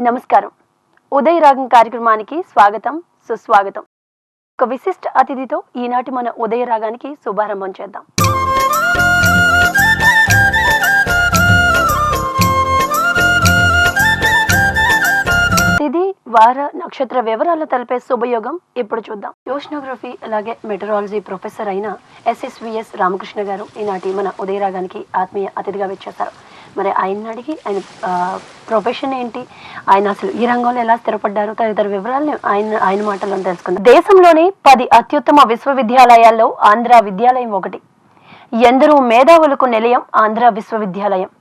నమస్కారం. ఉదయ రాగం కార్యక్రమానికి స్వాగతం, సుస్వాగతం. ఒక విశిష్ట అతిథితో ఈనాటి మన ఉదయ రాగానికి శుభారంభం చేద్దాం. తిథి, వార, నక్షత్ర వివరాలు తెలిపే శుభయోగం ఇప్పుడు చూద్దాం. ఓషనోగ్రఫీ అలాగే మెటరాలజీ ప్రొఫెసర్ అయిన SSVS రామకృష్ణ గారు ఈనాటి మన ఉదయ రాగానికి ఆత్మీయ అతిథిగా వచ్చేశారు. మరి ఆయన అడిగి ఆయన ప్రొఫెషన్ ఏంటి, ఆయన అసలు ఈ రంగంలో ఎలా స్థిరపడ్డారు, తదితర వివరాలను ఆయన మాటల్లో తెలుసుకుందాం. దేశంలోని 10 అత్యుత్తమ విశ్వవిద్యాలయాల్లో ఆంధ్ర విద్యాలయం ఒకటి. ఎందరో మేధావులకు నిలయం ఆంధ్ర విశ్వవిద్యాలయం.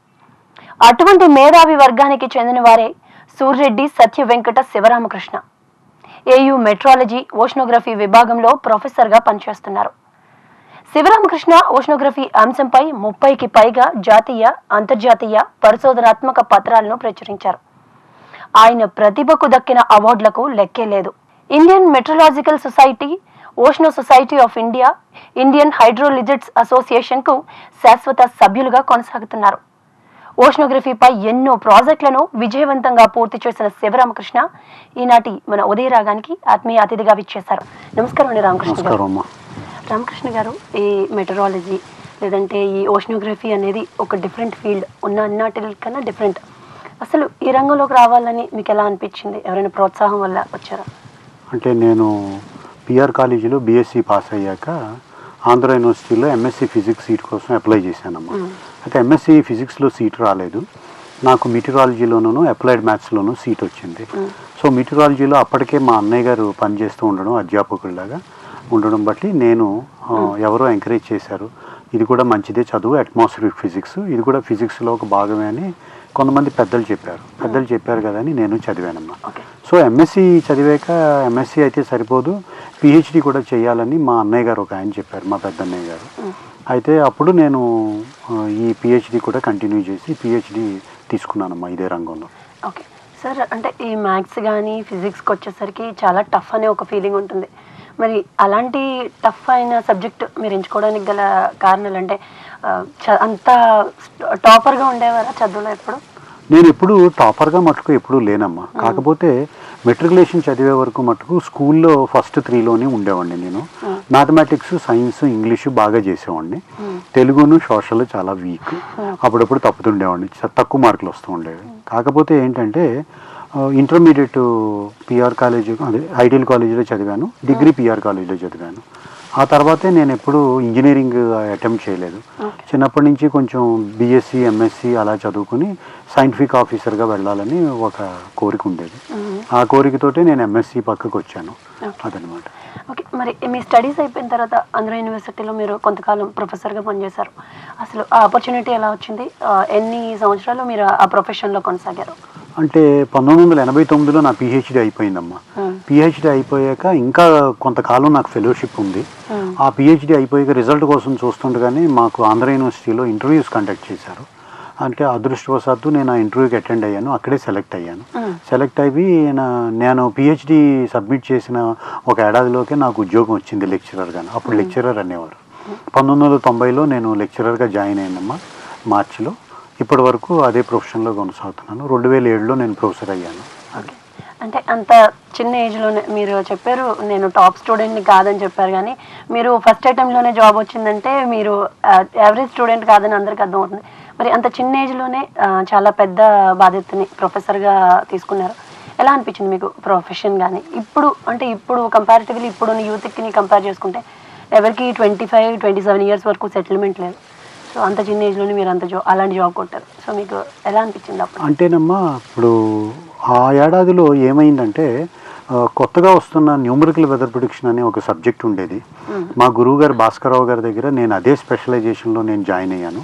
అటువంటి మేధావి వర్గానికి చెందిన వారే Surreddy Satya Venkata Sivaramakrishna. AU meteorology oceanography విభాగంలో ప్రొఫెసర్గా పనిచేస్తున్నారు. శివరామకృష్ణ ఓషనోగ్రఫీ అంశంపై 30కి పైగా జాతీయ, అంతర్జాతీయ పరిశోధనాత్మక పత్రాలను ప్రచురించారు. ఆయన ప్రతిభకు దక్కిన అవార్డులకు లెక్కే లేదు. ఇండియన్ మెట్రలాజికల్ సొసైటీ, ఓషనో society of India, Indian hydrologists association కు శాశ్వత సభ్యులుగా కొనసాగుతున్నారు. ఓషనోగ్రఫీపై ఎన్నో ప్రాజెక్టులను విజయవంతంగా పూర్తి చేసిన శివరామకృష్ణ ఈనాటి మన ఉదయ రాగానికి ఆత్మీయ అతిథిగా విచ్చేశారు. నమస్కారం అండి రామకృష్ణ గారు. రామకృష్ణ గారు, ఈ మెటరాలజీ లేదంటే ఈ ఓషనోగ్రఫీ అనేది ఒక డిఫరెంట్ ఫీల్డ్, ఉన్న అన్నిటి కన్నా డిఫరెంట్. అసలు ఈ రంగంలోకి రావాలని మీకు ఎలా అనిపించింది? ఎవరైనా ప్రోత్సాహం వల్ల వచ్చారా? అంటే నేను PR కాలేజీలో BSc పాస్ అయ్యాక ఆంధ్ర యూనివర్సిటీలో MSc ఫిజిక్స్ సీట్ కోసం అప్లై చేశానమ్మా. అయితే MSc ఫిజిక్స్లో సీట్ రాలేదు, నాకు మెటీరియాలజీలోనూ అప్లైడ్ మ్యాథ్స్లోనూ సీట్ వచ్చింది. సో మెటీరియాలజీలో అప్పటికే మా అన్నయ్య గారు పనిచేస్తూ ఉండడం, అధ్యాపకుల్లాగా ఉండడం బట్టి నేను ఎవరో ఎంకరేజ్ చేశారు, ఇది కూడా మంచిదే చదువు, అట్మాస్ఫిరిక్ ఫిజిక్స్, ఇది కూడా ఫిజిక్స్లో ఒక భాగమే అని కొంతమంది పెద్దలు చెప్పారు కదా అని నేను చదివానమ్మా. సో MSc చదివాక MSc అయితే సరిపోదు, PhD కూడా చేయాలని మా అన్నయ్య గారు ఒక ఆయన చెప్పారు, మా పెద్ద అన్నయ్య గారు. అయితే అప్పుడు నేను ఈ PhD కూడా కంటిన్యూ చేసి PhD తీసుకున్నానమ్మా ఇదే రంగంలో. ఓకే సార్, అంటే ఈ మ్యాథ్స్ కానీ ఫిజిక్స్కి వచ్చేసరికి చాలా టఫ్ అనే ఒక ఫీలింగ్ ఉంటుంది. మరి అలాంటి టఫ్ అయిన సబ్జెక్ట్ మీరు ఎంచుకోవడానికి గల కారణాలు, అంటే అంత టాపర్గా ఉండేవారా చదువులో? ఎప్పుడు నేను ఎప్పుడు టాపర్గా మటుకు ఎప్పుడూ లేనమ్మా. కాకపోతే మెట్రికులేషన్ చదివే వరకు మటుకు స్కూల్లో ఫస్ట్ 3లోనే ఉండేవాడిని నేను. మ్యాథమెటిక్స్, సైన్స్, ఇంగ్లీషు బాగా చేసేవాడిని. తెలుగును, సోషల్ చాలా వీక్, అప్పుడప్పుడు తప్పుతుండేవాడిని, తక్కువ మార్కులు వస్తూ ఉండేవి. కాకపోతే ఏంటంటే ఇంటర్మీడియట్ PR కాలేజ్, అదే ఐడియల్ కాలేజీలో చదివాను, డిగ్రీ PR కాలేజీలో చదివాను. ఆ తర్వాతే నేను ఎప్పుడు ఇంజనీరింగ్ అటెంప్ట్ చేయలేదు. చిన్నప్పటి నుంచి కొంచెం BSc, MSc అలా చదువుకుని సైంటిఫిక్ ఆఫీసర్గా వెళ్ళాలని ఒక కోరిక ఉండేది. ఆ కోరికతోటే నేను MSc పక్కకు వచ్చాను, అదనమాట. ఓకే, మరి మీ స్టడీస్ అయిపోయిన తర్వాత ఆంధ్ర యూనివర్సిటీలో మీరు కొంతకాలం ప్రొఫెసర్గా పనిచేశారు. అసలు ఆ ఆపర్చునిటీ ఎలా వచ్చింది? ఎన్ని సంవత్సరాలు మీరు ఆ ప్రొఫెషన్లో కొనసాగారు? అంటే 1989లో నా PhD అయిపోయిందమ్మా. PhD అయిపోయాక ఇంకా కొంతకాలం నాకు ఫెలోషిప్ ఉంది. ఆ PhD అయిపోయాక రిజల్ట్ కోసం చూస్తుండగానే మాకు ఆంధ్ర యూనివర్సిటీలో ఇంటర్వ్యూస్ కండక్ట్ చేశారు. అంటే అదృష్టవశాత్తు నేను ఆ ఇంటర్వ్యూకి అటెండ్ అయ్యాను, అక్కడే సెలెక్ట్ అయ్యాను. సెలెక్ట్ అయ్యి నేను PhD సబ్మిట్ చేసిన ఒక ఏడాదిలోకే నాకు ఉద్యోగం వచ్చింది లెక్చరర్గా. అప్పుడు లెక్చరర్ అనేవారు. 1990లో నేను లెక్చరర్గా జాయిన్ అయ్యానమ్మా, మార్చిలో. ఇప్పటి వరకు అదే ప్రొఫెషన్లో కొనసాగుతున్నాను. 2007లో నేను ప్రొఫెసర్ అయ్యాను. అంటే అంత చిన్న ఏజ్లోనే మీరు చెప్పారు, నేను టాప్ స్టూడెంట్ని కాదని చెప్పారు, కానీ మీరు ఫస్ట్ అటెంప్ట్లోనే జాబ్ వచ్చిందంటే మీరు యావరేజ్ స్టూడెంట్ కాదని అందరికీ అర్థమవుతుంది. మరి అంత చిన్న ఏజ్లోనే చాలా పెద్ద బాధ్యతని ప్రొఫెసర్గా తీసుకున్నారు. ఎలా అనిపించింది మీకు ప్రొఫెషన్? కానీ ఇప్పుడు కంపారిటివ్లీ ఇప్పుడున్న యూత్కి కంపేర్ చేసుకుంటే ఎవరికి 25-27 ఇయర్స్ వరకు సెటిల్మెంట్ లేదు. సో అంత చిన్న ఏజ్లోనే మీరు అలాంటి జాబ్ కొట్టారు. సో మీకు ఎలా అనిపించింది అప్పుడు? అంటేనమ్మా, ఇప్పుడు ఆ ఏడాదిలో ఏమైందంటే కొత్తగా వస్తున్న న్యూమరికల్ వెదర్ ప్రిడిక్షన్ అనే ఒక సబ్జెక్ట్ ఉండేది. మా గురువు గారు భాస్కరరావు గారి దగ్గర నేను అదే స్పెషలైజేషన్లో నేను జాయిన్ అయ్యాను.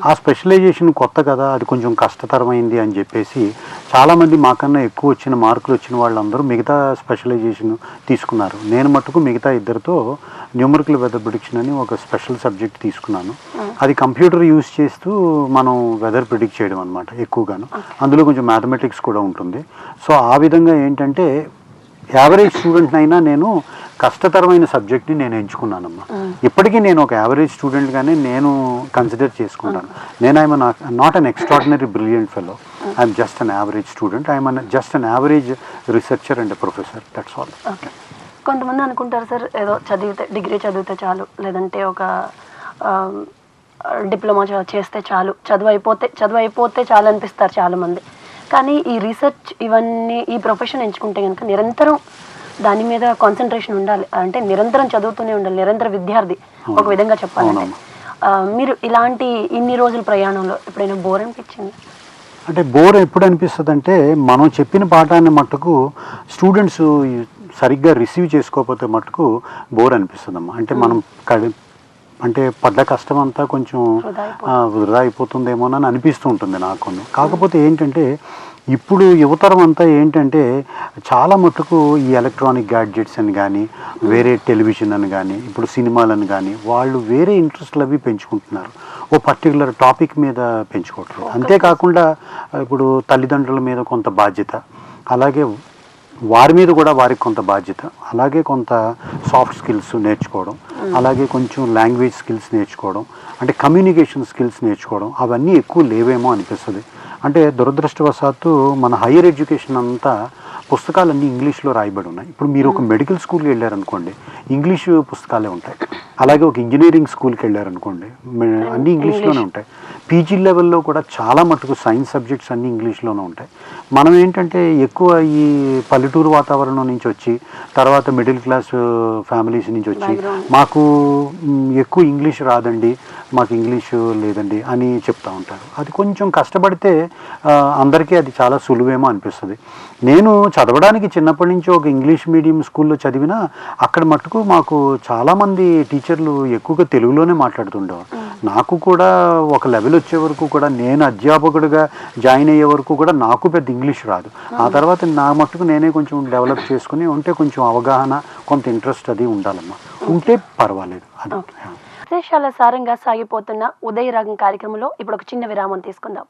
ఆ స్పెషలైజేషన్ కొత్త కదా, అది కొంచెం కష్టతరమైంది అని చెప్పేసి చాలామంది మాకన్నా ఎక్కువ వచ్చిన మార్కులు వచ్చిన వాళ్ళందరూ మిగతా స్పెషలైజేషన్ తీసుకున్నారు. నేను మటుకు మిగతా ఇద్దరితో న్యూమరికల్ వెదర్ ప్రిడిక్షన్ అని ఒక స్పెషల్ సబ్జెక్ట్ తీసుకున్నాను. అది కంప్యూటర్ యూజ్ చేస్తూ మనం వెదర్ ప్రిడిక్ట్ చేయడం అనమాట ఎక్కువగాను. అందులో కొంచెం మ్యాథమెటిక్స్ కూడా ఉంటుంది. సో ఆ విధంగా ఏంటంటే యావరేజ్ స్టూడెంట్ అయినా నేను కష్టతరమైన సబ్జెక్ట్ని నేను ఎంచుకున్నానమ్మా. ఇప్పటికీ నేను ఒక యావరేజ్ స్టూడెంట్గానే నేను కన్సిడర్ చేసుకుంటాను. నేను I'm not an extraordinary brilliant fellow. I'm just an average student, I'm just an average researcher and professor, that's all. Okay. కొంతమంది అనుకుంటారు సార్, ఏదో చదివితే డిగ్రీ చదివితే చాలు, లేదంటే ఒక డిప్లొమా చేస్తే చాలు, చదువు అయిపోతే చాలు అనిపిస్తారు చాలామంది. కానీ ఈ రీసెర్చ్ ఇవన్నీ ఈ ప్రొఫెషన్ ఎంచుకుంటే కనుక నిరంతరం దాని మీద కాన్సన్ట్రేషన్ ఉండాలి, అంటే నిరంతరం చదువుతూనే ఉండాలి, నిరంతర విద్యార్థి ఒక విధంగా చెప్పాలంటే. మీరు ఇలాంటి ఇన్ని రోజుల ప్రయాణంలో ఎప్పుడైనా బోర్ అనిపించింది? అంటే బోర్ ఎప్పుడు అనిపిస్తుంది అంటే, మనం చెప్పిన పాఠాన్ని మట్టుకు స్టూడెంట్స్ సరిగ్గా రిసీవ్ చేసుకోకపోతే మట్టుకు బోర్ అనిపిస్తుందమ్మా. అంటే మనం అంటే పడ్డ కష్టం అంతా కొంచెం వృధా అయిపోతుందేమోనని అనిపిస్తూ ఉంటుంది నాకు. కాకపోతే ఏంటంటే ఇప్పుడు యువతరం అంతా ఏంటంటే చాలా మట్టుకు ఈ ఎలక్ట్రానిక్ గ్యాడ్జెట్స్ అని కానీ, వేరే టెలివిజన్ అని కానీ, ఇప్పుడు సినిమాలను కానీ వాళ్ళు వేరే ఇంట్రెస్ట్లు అవి పెంచుకుంటున్నారు, ఓ పర్టికులర్ టాపిక్ మీద పెంచుకోవట్లేదు. అంతేకాకుండా ఇప్పుడు తల్లిదండ్రుల మీద కొంత బాధ్యత, అలాగే వారి మీద కూడా వారికి కొంత బాధ్యత, అలాగే కొంత సాఫ్ట్ స్కిల్స్ నేర్చుకోవడం, అలాగే కొంచెం లాంగ్వేజ్ స్కిల్స్ నేర్చుకోవడం, అంటే కమ్యూనికేషన్ స్కిల్స్ నేర్చుకోవడం, అవన్నీ ఎక్కువ లేవేమో అనిపిస్తుంది. అంటే దురదృష్టవశాత్తు మన హైయర్ ఎడ్యుకేషన్ అంతా పుస్తకాలన్నీ ఇంగ్లీష్లో రాయబడి ఉన్నాయి. ఇప్పుడు మీరు ఒక మెడికల్ స్కూల్కి వెళ్ళారనుకోండి, ఇంగ్లీషు పుస్తకాలే ఉంటాయి. అలాగే ఒక ఇంజనీరింగ్ స్కూల్కి వెళ్ళారనుకోండి, అన్నీ ఇంగ్లీష్లోనే ఉంటాయి. పీజీ లెవెల్లో కూడా చాలా మటుకు సైన్స్ సబ్జెక్ట్స్ అన్నీ ఇంగ్లీష్లోనే ఉంటాయి. మనం ఏంటంటే ఎక్కువ ఈ పల్లెటూరు వాతావరణం నుంచి వచ్చి, తర్వాత మిడిల్ క్లాస్ ఫ్యామిలీస్ నుంచి వచ్చి, మాకు ఎక్కువ ఇంగ్లీష్ రాదండి, మాకు ఇంగ్లీషు లేదండి అని చెప్తూ ఉంటారు. అది కొంచెం కష్టపడితే అందరికీ అది చాలా సులువేమో అనిపిస్తుంది. నేను చదవడానికి చిన్నప్పటి నుంచి ఒక ఇంగ్లీష్ మీడియం స్కూల్లో చదివినా అక్కడ మట్టుకు మాకు చాలామంది టీచర్లు ఎక్కువగా తెలుగులోనే మాట్లాడుతుండేవారు. నాకు కూడా ఒక లెవెల్ వచ్చే వరకు కూడా, నేను అధ్యాపకుడిగా జాయిన్ అయ్యే వరకు కూడా నాకు పెద్ద ఇంగ్లీష్ రాదు. ఆ తర్వాత నా మట్టుకు నేనే కొంచెం డెవలప్ చేసుకుని ఉంటే కొంచెం అవగాహన, కొంత ఇంట్రెస్ట్ అది ఉండాలమ్మా, ఉంటే పర్వాలేదు. అది విశేషాల సారంగా సాగిపోతున్న ఉదయరాగం కార్యక్రమంలో ఇప్పుడు ఒక చిన్న విరామం తీసుకుందాం.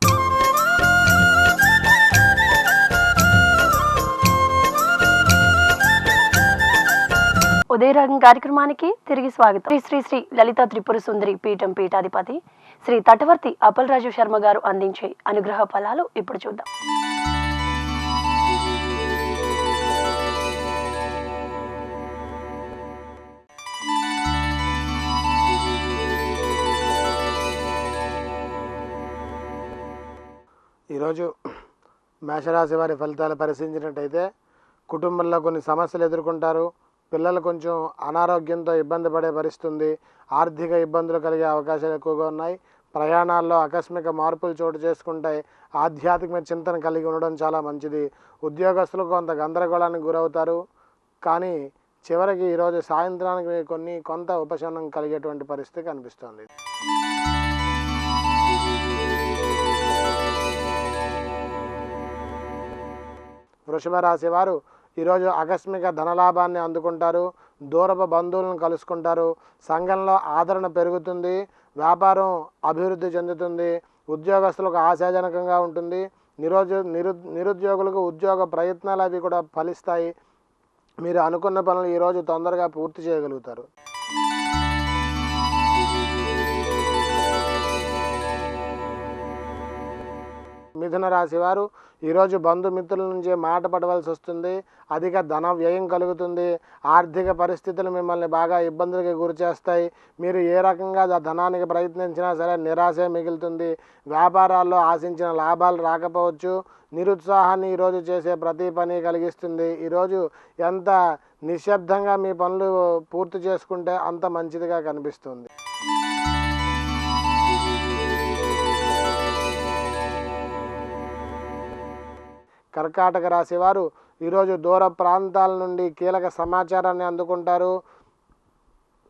ఉదయరాగం కార్యక్రమానికి తిరిగి స్వాగతం. శ్రీ శ్రీ లలితా త్రిపుర సుందరి పీఠం పీఠాధిపతి శ్రీ తటవర్తి అప్పలరాజు శర్మ గారు అందించే అనుగ్రహ ఫలాలు ఇప్పుడు చూద్దాం. ఈరోజు మేషరాశి వారి ఫలితాలు పరిశీలించినట్టయితే, కుటుంబంలో కొన్ని సమస్యలు ఎదుర్కొంటారు, పిల్లలు కొంచెం అనారోగ్యంతో ఇబ్బంది పడే పరిస్థితి ఉంది, ఆర్థిక ఇబ్బందులు కలిగే అవకాశాలు ఎక్కువగా ఉన్నాయి, ప్రయాణాల్లో ఆకస్మిక మార్పులు చోటు చేసుకుంటాయి, ఆధ్యాత్మిక చింతన కలిగి ఉండడం చాలా మంచిది. ఉద్యోగస్తులకు కొంత గందరగోళానికి గురవుతారు, కానీ చివరికి ఈరోజు సాయంత్రానికి కొంత ఉపశమనం కలిగేటువంటి పరిస్థితి కనిపిస్తోంది. వృషభ రాశి వారు ఈరోజు ఆకస్మిక ధనలాభాన్ని అందుకుంటారు, దూరపు బంధువులను కలుసుకుంటారు, సంఘంలో ఆదరణ పెరుగుతుంది, వ్యాపారం అభివృద్ధి చెందుతుంది, ఉద్యోగస్తులకు ఆశాజనకంగా ఉంటుంది, నిరుద్యోగులకు ఉద్యోగ ప్రయత్నాలు అవి కూడా ఫలిస్తాయి. మీరు అనుకున్న పనులు ఈరోజు తొందరగా పూర్తి చేయగలుగుతారు. మిథున రాశి వారు ఈరోజు బంధుమిత్రుల నుంచి మాట పడవలసి వస్తుంది, అధిక ధన వ్యయం కలుగుతుంది, ఆర్థిక పరిస్థితులు మిమ్మల్ని బాగా ఇబ్బందులకి గురి చేస్తాయి. మీరు ఏ రకంగా ధనానికి ప్రయత్నించినా సరే నిరాశే మిగులుతుంది. వ్యాపారాల్లో ఆశించిన లాభాలు రాకపోవచ్చు, నిరుత్సాహాన్ని ఈరోజు చేసే ప్రతి పని కలిగిస్తుంది. ఈరోజు ఎంత నిశ్శబ్దంగా మీ పనులు పూర్తి చేసుకుంటే అంత మంచిదిగా కనిపిస్తుంది. కర్కాటక రాశి వారు ఈరోజు దూర ప్రాంతాల నుండి కీలక సమాచారాన్ని అందుకుంటారు,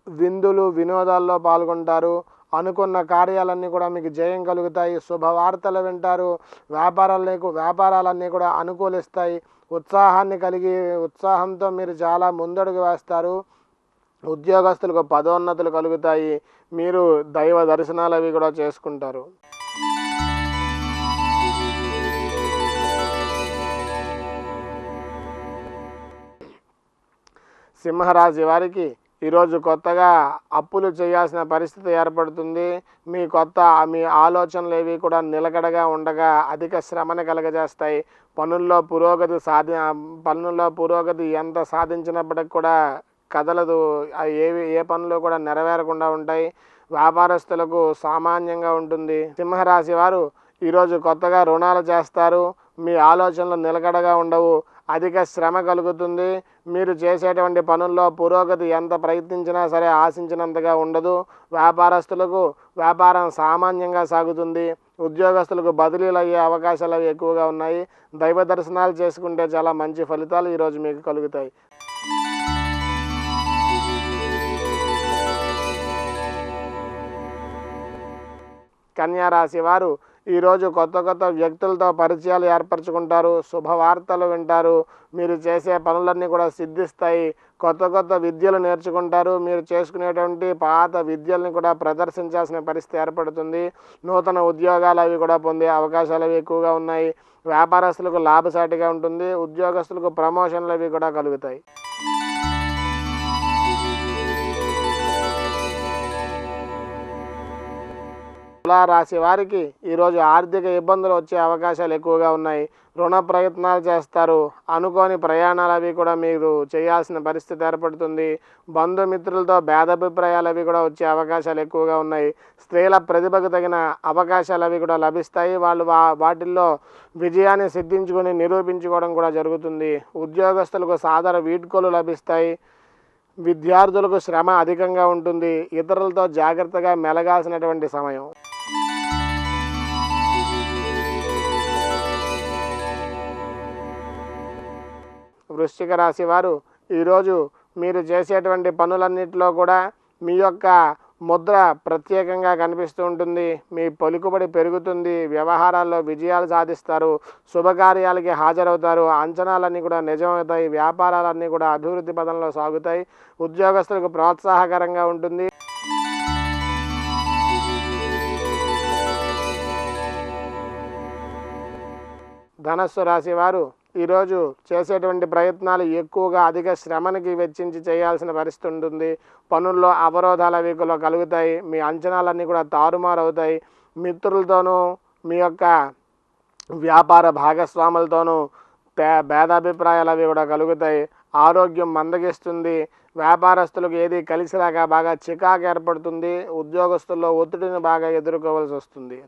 విందులు వినోదాల్లో పాల్గొంటారు, అనుకున్న కార్యాలన్నీ కూడా మీకు జయం కలుగుతాయి, శుభవార్తలు వింటారు, వ్యాపారాలన్నీ కూడా అనుకూలిస్తాయి, ఉత్సాహంతో మీరు చాలా ముందడుగు వేస్తారు, ఉద్యోగస్తులకు పదోన్నతులు కలుగుతాయి, మీరు దైవ దర్శనాలు అవి కూడా చేసుకుంటారు. సింహరాశి వారికి ఈరోజు కొత్తగా అప్పులు చేయాల్సిన పరిస్థితి ఏర్పడుతుంది. మీ ఆలోచనలు ఏవి కూడా నిలకడగా ఉండగా అధిక శ్రమను కలుగజేస్తాయి. పనుల్లో పురోగతి ఎంత సాధించినప్పటికి కూడా కదలదు. ఏ పనులు కూడా నెరవేరకుండా ఉంటాయి. వ్యాపారస్తులకు సామాన్యంగా ఉంటుంది. సింహరాశి వారు ఈరోజు కొత్తగా రుణాలు చేస్తారు. మీ ఆలోచనలు నిలకడగా ఉండవు. అధిక శ్రమ కలుగుతుంది. మీరు చేసేటువంటి పనుల్లో పురోగతి ఎంత ప్రయత్నించినా సరే ఆశించినంతగా ఉండదు. వ్యాపారస్తులకు వ్యాపారం సామాన్యంగా సాగుతుంది. ఉద్యోగస్తులకు బదిలీలు అయ్యే అవకాశాలు ఎక్కువగా ఉన్నాయి. దైవ దర్శనాలు చేసుకుంటే చాలా మంచి ఫలితాలు ఈరోజు మీకు కలుగుతాయి. కన్యా రాశి వారు ఈరోజు కొత్త వ్యక్తులతో పరిచయాలు ఏర్పరచుకుంటారు. శుభవార్తలు వింటారు. మీరు చేసే పనులన్నీ కూడా సిద్ధిస్తాయి. కొత్త విద్యలు నేర్చుకుంటారు. మీరు చేసుకునేటువంటి పాత విద్యల్ని కూడా ప్రదర్శించాల్సిన పరిస్థితి ఏర్పడుతుంది. నూతన ఉద్యోగాలు అవి కూడా పొందే అవకాశాలు అవి ఎక్కువగా ఉన్నాయి. వ్యాపారస్తులకు లాభసాటిగా ఉంటుంది. ఉద్యోగస్తులకు ప్రమోషన్లు అవి కూడా కలుగుతాయి. తులారాశి వారికి ఈరోజు ఆర్థిక ఇబ్బందులు వచ్చే అవకాశాలు ఎక్కువగా ఉన్నాయి. రుణ ప్రయత్నాలు చేస్తారు. అనుకోని ప్రయాణాలు అవి కూడా మీరు చేయాల్సిన పరిస్థితి ఏర్పడుతుంది. బంధుమిత్రులతో భేదాభిప్రాయాలు అవి కూడా వచ్చే అవకాశాలు ఎక్కువగా ఉన్నాయి. స్త్రీల ప్రతిభకు తగిన అవకాశాలు అవి కూడా లభిస్తాయి. వాళ్ళు వాటిల్లో విజయాన్ని సిద్ధించుకొని నిరూపించుకోవడం కూడా జరుగుతుంది. ఉద్యోగస్తులకు సాదర వీడ్కోలు లభిస్తాయి. విద్యార్థులకు శ్రమ అధికంగా ఉంటుంది. ఇతరులతో జాగ్రత్తగా మెలగాల్సినటువంటి సమయం. వృశ్చిక రాశి వారు ఈరోజు మీరు చేసేటువంటి పనులన్నింటిలో కూడా మీ యొక్క ముద్ర ప్రత్యేకంగా కనిపిస్తూ ఉంటుంది. మీ పలుకుబడి పెరుగుతుంది. వ్యవహారాల్లో విజయాలు సాధిస్తారు. శుభకార్యాలకి హాజరవుతారు. అంచనాలన్నీ కూడా నిజమవుతాయి. వ్యాపారాలన్నీ కూడా అభివృద్ధి పదంలో సాగుతాయి. ఉద్యోగస్తులకు ప్రోత్సాహకరంగా ఉంటుంది. ధనస్సు రాశి వారు ఈరోజు చేసేటువంటి ప్రయత్నాలు ఎక్కువగా అధిక శ్రమనికి వెచ్చించి చేయాల్సిన పరిస్థితి ఉంటుంది. పనుల్లో అవరోధాలు అవి కూడా కలుగుతాయి. మీ అంచనాలన్నీ కూడా తారుమారు అవుతాయి. మిత్రులతోనూ మీ యొక్క వ్యాపార భాగస్వాములతోనూ భేదాభిప్రాయాలు అవి కూడా కలుగుతాయి. ఆరోగ్యం మందగిస్తుంది. వ్యాపారస్తులకు ఏది కలిసిరాక బాగా చికాకు ఏర్పడుతుంది. ఉద్యోగస్తుల్లో ఒత్తిడిని బాగా ఎదుర్కోవాల్సి వస్తుంది.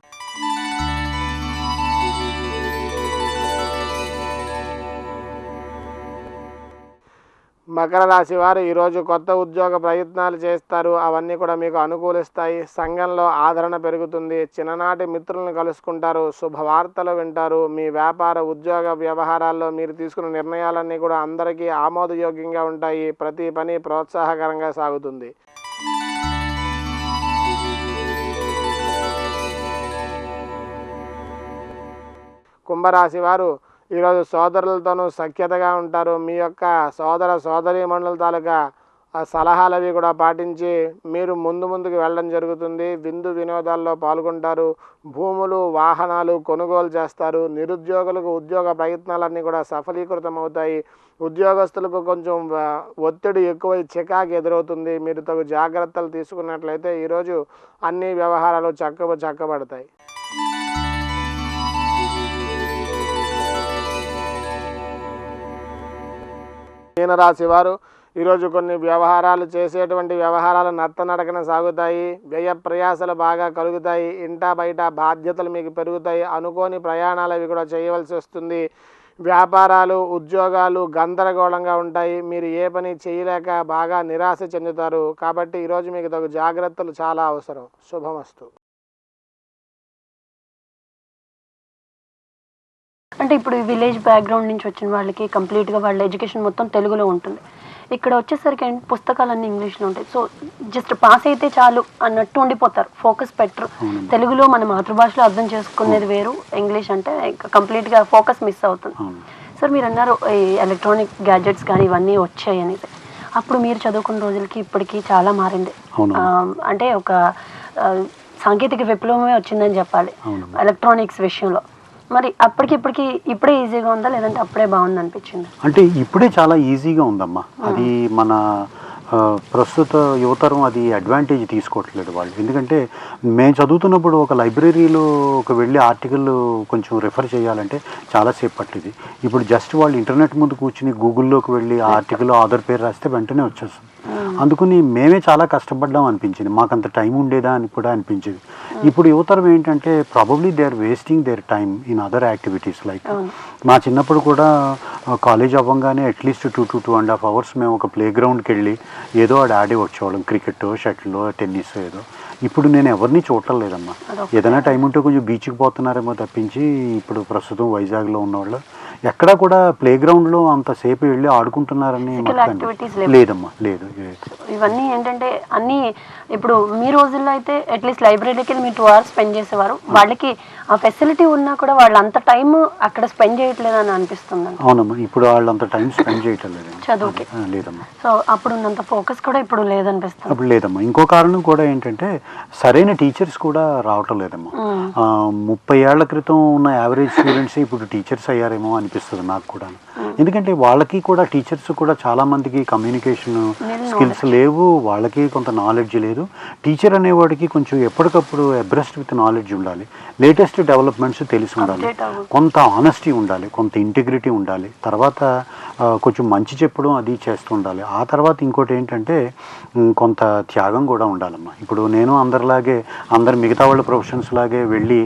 మకర రాశి వారు ఈరోజు కొత్త ఉద్యోగ ప్రయత్నాలు చేస్తారు. అవన్నీ కూడా మీకు అనుకూలిస్తాయి. సంఘంలో ఆదరణ పెరుగుతుంది. చిన్ననాటి మిత్రులను కలుసుకుంటారు. శుభవార్తలు వింటారు. మీ వ్యాపార ఉద్యోగ వ్యవహారాల్లో మీరు తీసుకున్న నిర్ణయాలన్నీ కూడా అందరికీ ఆమోదయోగ్యంగా ఉంటాయి. ప్రతి పని ప్రోత్సాహకరంగా సాగుతుంది. కుంభరాశి వారు ఈరోజు సోదరులతోనూ సఖ్యతగా ఉంటారు. మీ యొక్క సోదరీమణుల తాలూకా సలహాలు అవి కూడా పాటించి మీరు ముందుకు వెళ్ళడం జరుగుతుంది. విందు వినోదాల్లో పాల్గొంటారు. భూములు వాహనాలు కొనుగోలు చేస్తారు. నిరుద్యోగులకు ఉద్యోగ ప్రయత్నాలన్నీ కూడా సఫలీకృతం అవుతాయి. ఉద్యోగస్తులకు కొంచెం ఒత్తిడి ఎక్కువై చికాకు ఎదురవుతుంది. మీరు తగు జాగ్రత్తలు తీసుకున్నట్లయితే ఈరోజు అన్ని వ్యవహారాలు చక్కబడతాయి. మీనరాశి వారు ఈరోజు కొన్ని చేసేటువంటి వ్యవహారాలు నత్తనడకన సాగుతాయి. వ్యయ ప్రయాసాలు బాగా కలుగుతాయి. ఇంటా బయట బాధ్యతలు మీకు పెరుగుతాయి. అనుకోని ప్రయాణాలు అవి కూడా చేయవలసి వస్తుంది. వ్యాపారాలు ఉద్యోగాలు గందరగోళంగా ఉంటాయి. మీరు ఏ పని చేయలేక బాగా నిరాశ చెందుతారు. కాబట్టి ఈరోజు మీకు తగు జాగ్రత్తలు చాలా అవసరం. శుభమస్తు. అంటే ఇప్పుడు విలేజ్ బ్యాక్గ్రౌండ్ నుంచి వచ్చిన వాళ్ళకి కంప్లీట్గా వాళ్ళ ఎడ్యుకేషన్ మొత్తం తెలుగులో ఉంటుంది. ఇక్కడ వచ్చేసరికి పుస్తకాలన్నీ ఇంగ్లీష్లో ఉంటాయి. సో జస్ట్ పాస్ అయితే చాలు అన్నట్టు ఉండిపోతారు. ఫోకస్ పెట్టరు. తెలుగులో మన మాతృభాషలో అర్థం చేసుకునేది వేరు. ఇంగ్లీష్ అంటే కంప్లీట్గా ఫోకస్ మిస్ అవుతుంది. సార్ మీరు అన్నారు ఈ ఎలక్ట్రానిక్ గ్యాడ్జెట్స్ కానీ ఇవన్నీ వచ్చాయి అనేది. అప్పుడు మీరు చదువుకున్న రోజులకి ఇప్పటికీ చాలా మారింది. అంటే ఒక సాంకేతిక విప్లవమే వచ్చిందని చెప్పాలి ఎలక్ట్రానిక్స్ విషయంలో. మరి ఇప్పుడే ఈజీగా ఉందా లేదంటే అప్పుడే బాగుంది అనిపించింది? అంటే ఇప్పుడే చాలా ఈజీగా ఉందమ్మా. అది మన ప్రస్తుత యువతరం అది అడ్వాంటేజ్ తీసుకోవట్లేదు వాళ్ళు. ఎందుకంటే మేము చదువుతున్నప్పుడు ఒక లైబ్రరీలో వెళ్ళి ఆర్టికల్ కొంచెం రిఫర్ చేయాలంటే చాలాసేపు పట్టేది. ఇప్పుడు జస్ట్ వాళ్ళు ఇంటర్నెట్ ముందు కూర్చుని గూగుల్లోకి వెళ్ళి ఆ ఆర్టికల్ ఆథర్ పేరు రాస్తే వెంటనే వచ్చేస్తుంది. అందుకని మేమే చాలా కష్టపడ్డాం అనిపించింది. మాకు అంత టైం ఉండేదా అని కూడా అనిపించేది. ఇప్పుడు యువతరం ఏంటంటే probably they are wasting their time in other activities. Like మా చిన్నప్పుడు కూడా కాలేజ్ అవ్వగానే అట్లీస్ట్ 2 to 2.5 hours మేము ఒక ప్లే గ్రౌండ్కి వెళ్ళి ఏదో ఆడి వచ్చేవాళ్ళం, క్రికెట్, షటిల్, టెన్నిస్ ఏదో. ఇప్పుడు నేను ఎవరిని చూడటం లేదమ్మా. ఏదైనా టైం ఉంటే కొంచెం బీచ్కి పోతున్నారేమో తప్పించి ఇప్పుడు ప్రస్తుతం వైజాగ్లో ఉన్నవాళ్ళు ఎక్కడా కూడా ప్లే గ్రౌండ్లో అంతసేపు వెళ్ళి ఆడుకుంటున్నారని లేదమ్మా. లేదు. ఇవన్నీ ఏంటంటే అన్నీ ఇప్పుడు మీ రోజుల్లో అయితే అట్లీస్ట్ లైబ్రరీకి వెళ్ళి మీరు 2 hours స్పెండ్ చేసేవారు. వాళ్ళకి ఆ ఫెసిలిటీ ఉన్నా కూడా వాళ్ళు అంత టైం అక్కడ స్పెండ్ చేయట్లేదని అనిపిస్తుంది. అవునమ్మా, ఇప్పుడు వాళ్ళు అంత టైం స్పెండ్ చేయటం లేదు చదువుకి. లేదమ్మా. సో అప్పుడు ఉన్నంత ఫోకస్ కూడా ఇప్పుడు లేదనిపిస్తుంది. అప్పుడు లేదమ్మా. ఇంకో కారణం కూడా ఏంటంటే సరైన టీచర్స్ కూడా రావటం లేదమ్మా. 30 ఏళ్ల క్రితం ఉన్న యావరేజ్ స్టూడెంట్స్ ఇప్పుడు టీచర్స్ అయ్యారేమో అనిపిస్తుంది నాకు కూడా. ఎందుకంటే వాళ్ళకి కూడా టీచర్స్ కూడా చాలా మందికి కమ్యూనికేషన్ స్కిల్స్ లేవు, వాళ్ళకి కొంత నాలెడ్జ్ లేదు. టీచర్ అనేవాడికి కొంచెం ఎప్పటికప్పుడు అబ్రెస్ట్ విత్ నాలెడ్జ్ ఉండాలి, లేటెస్ట్ డెవలప్మెంట్స్ తెలిసి ఉండాలి, కొంత ఆనెస్టీ ఉండాలి, కొంత ఇంటిగ్రిటీ ఉండాలి, తర్వాత కొంచెం మంచి చెప్పడం అది చేస్తూ ఉండాలి. ఆ తర్వాత ఇంకోటి ఏంటంటే కొంత త్యాగం కూడా ఉండాలమ్మా. ఇప్పుడు నేను అందరిలాగే అందరు మిగతా వాళ్ళ ప్రొఫెషన్స్ లాగే వెళ్ళి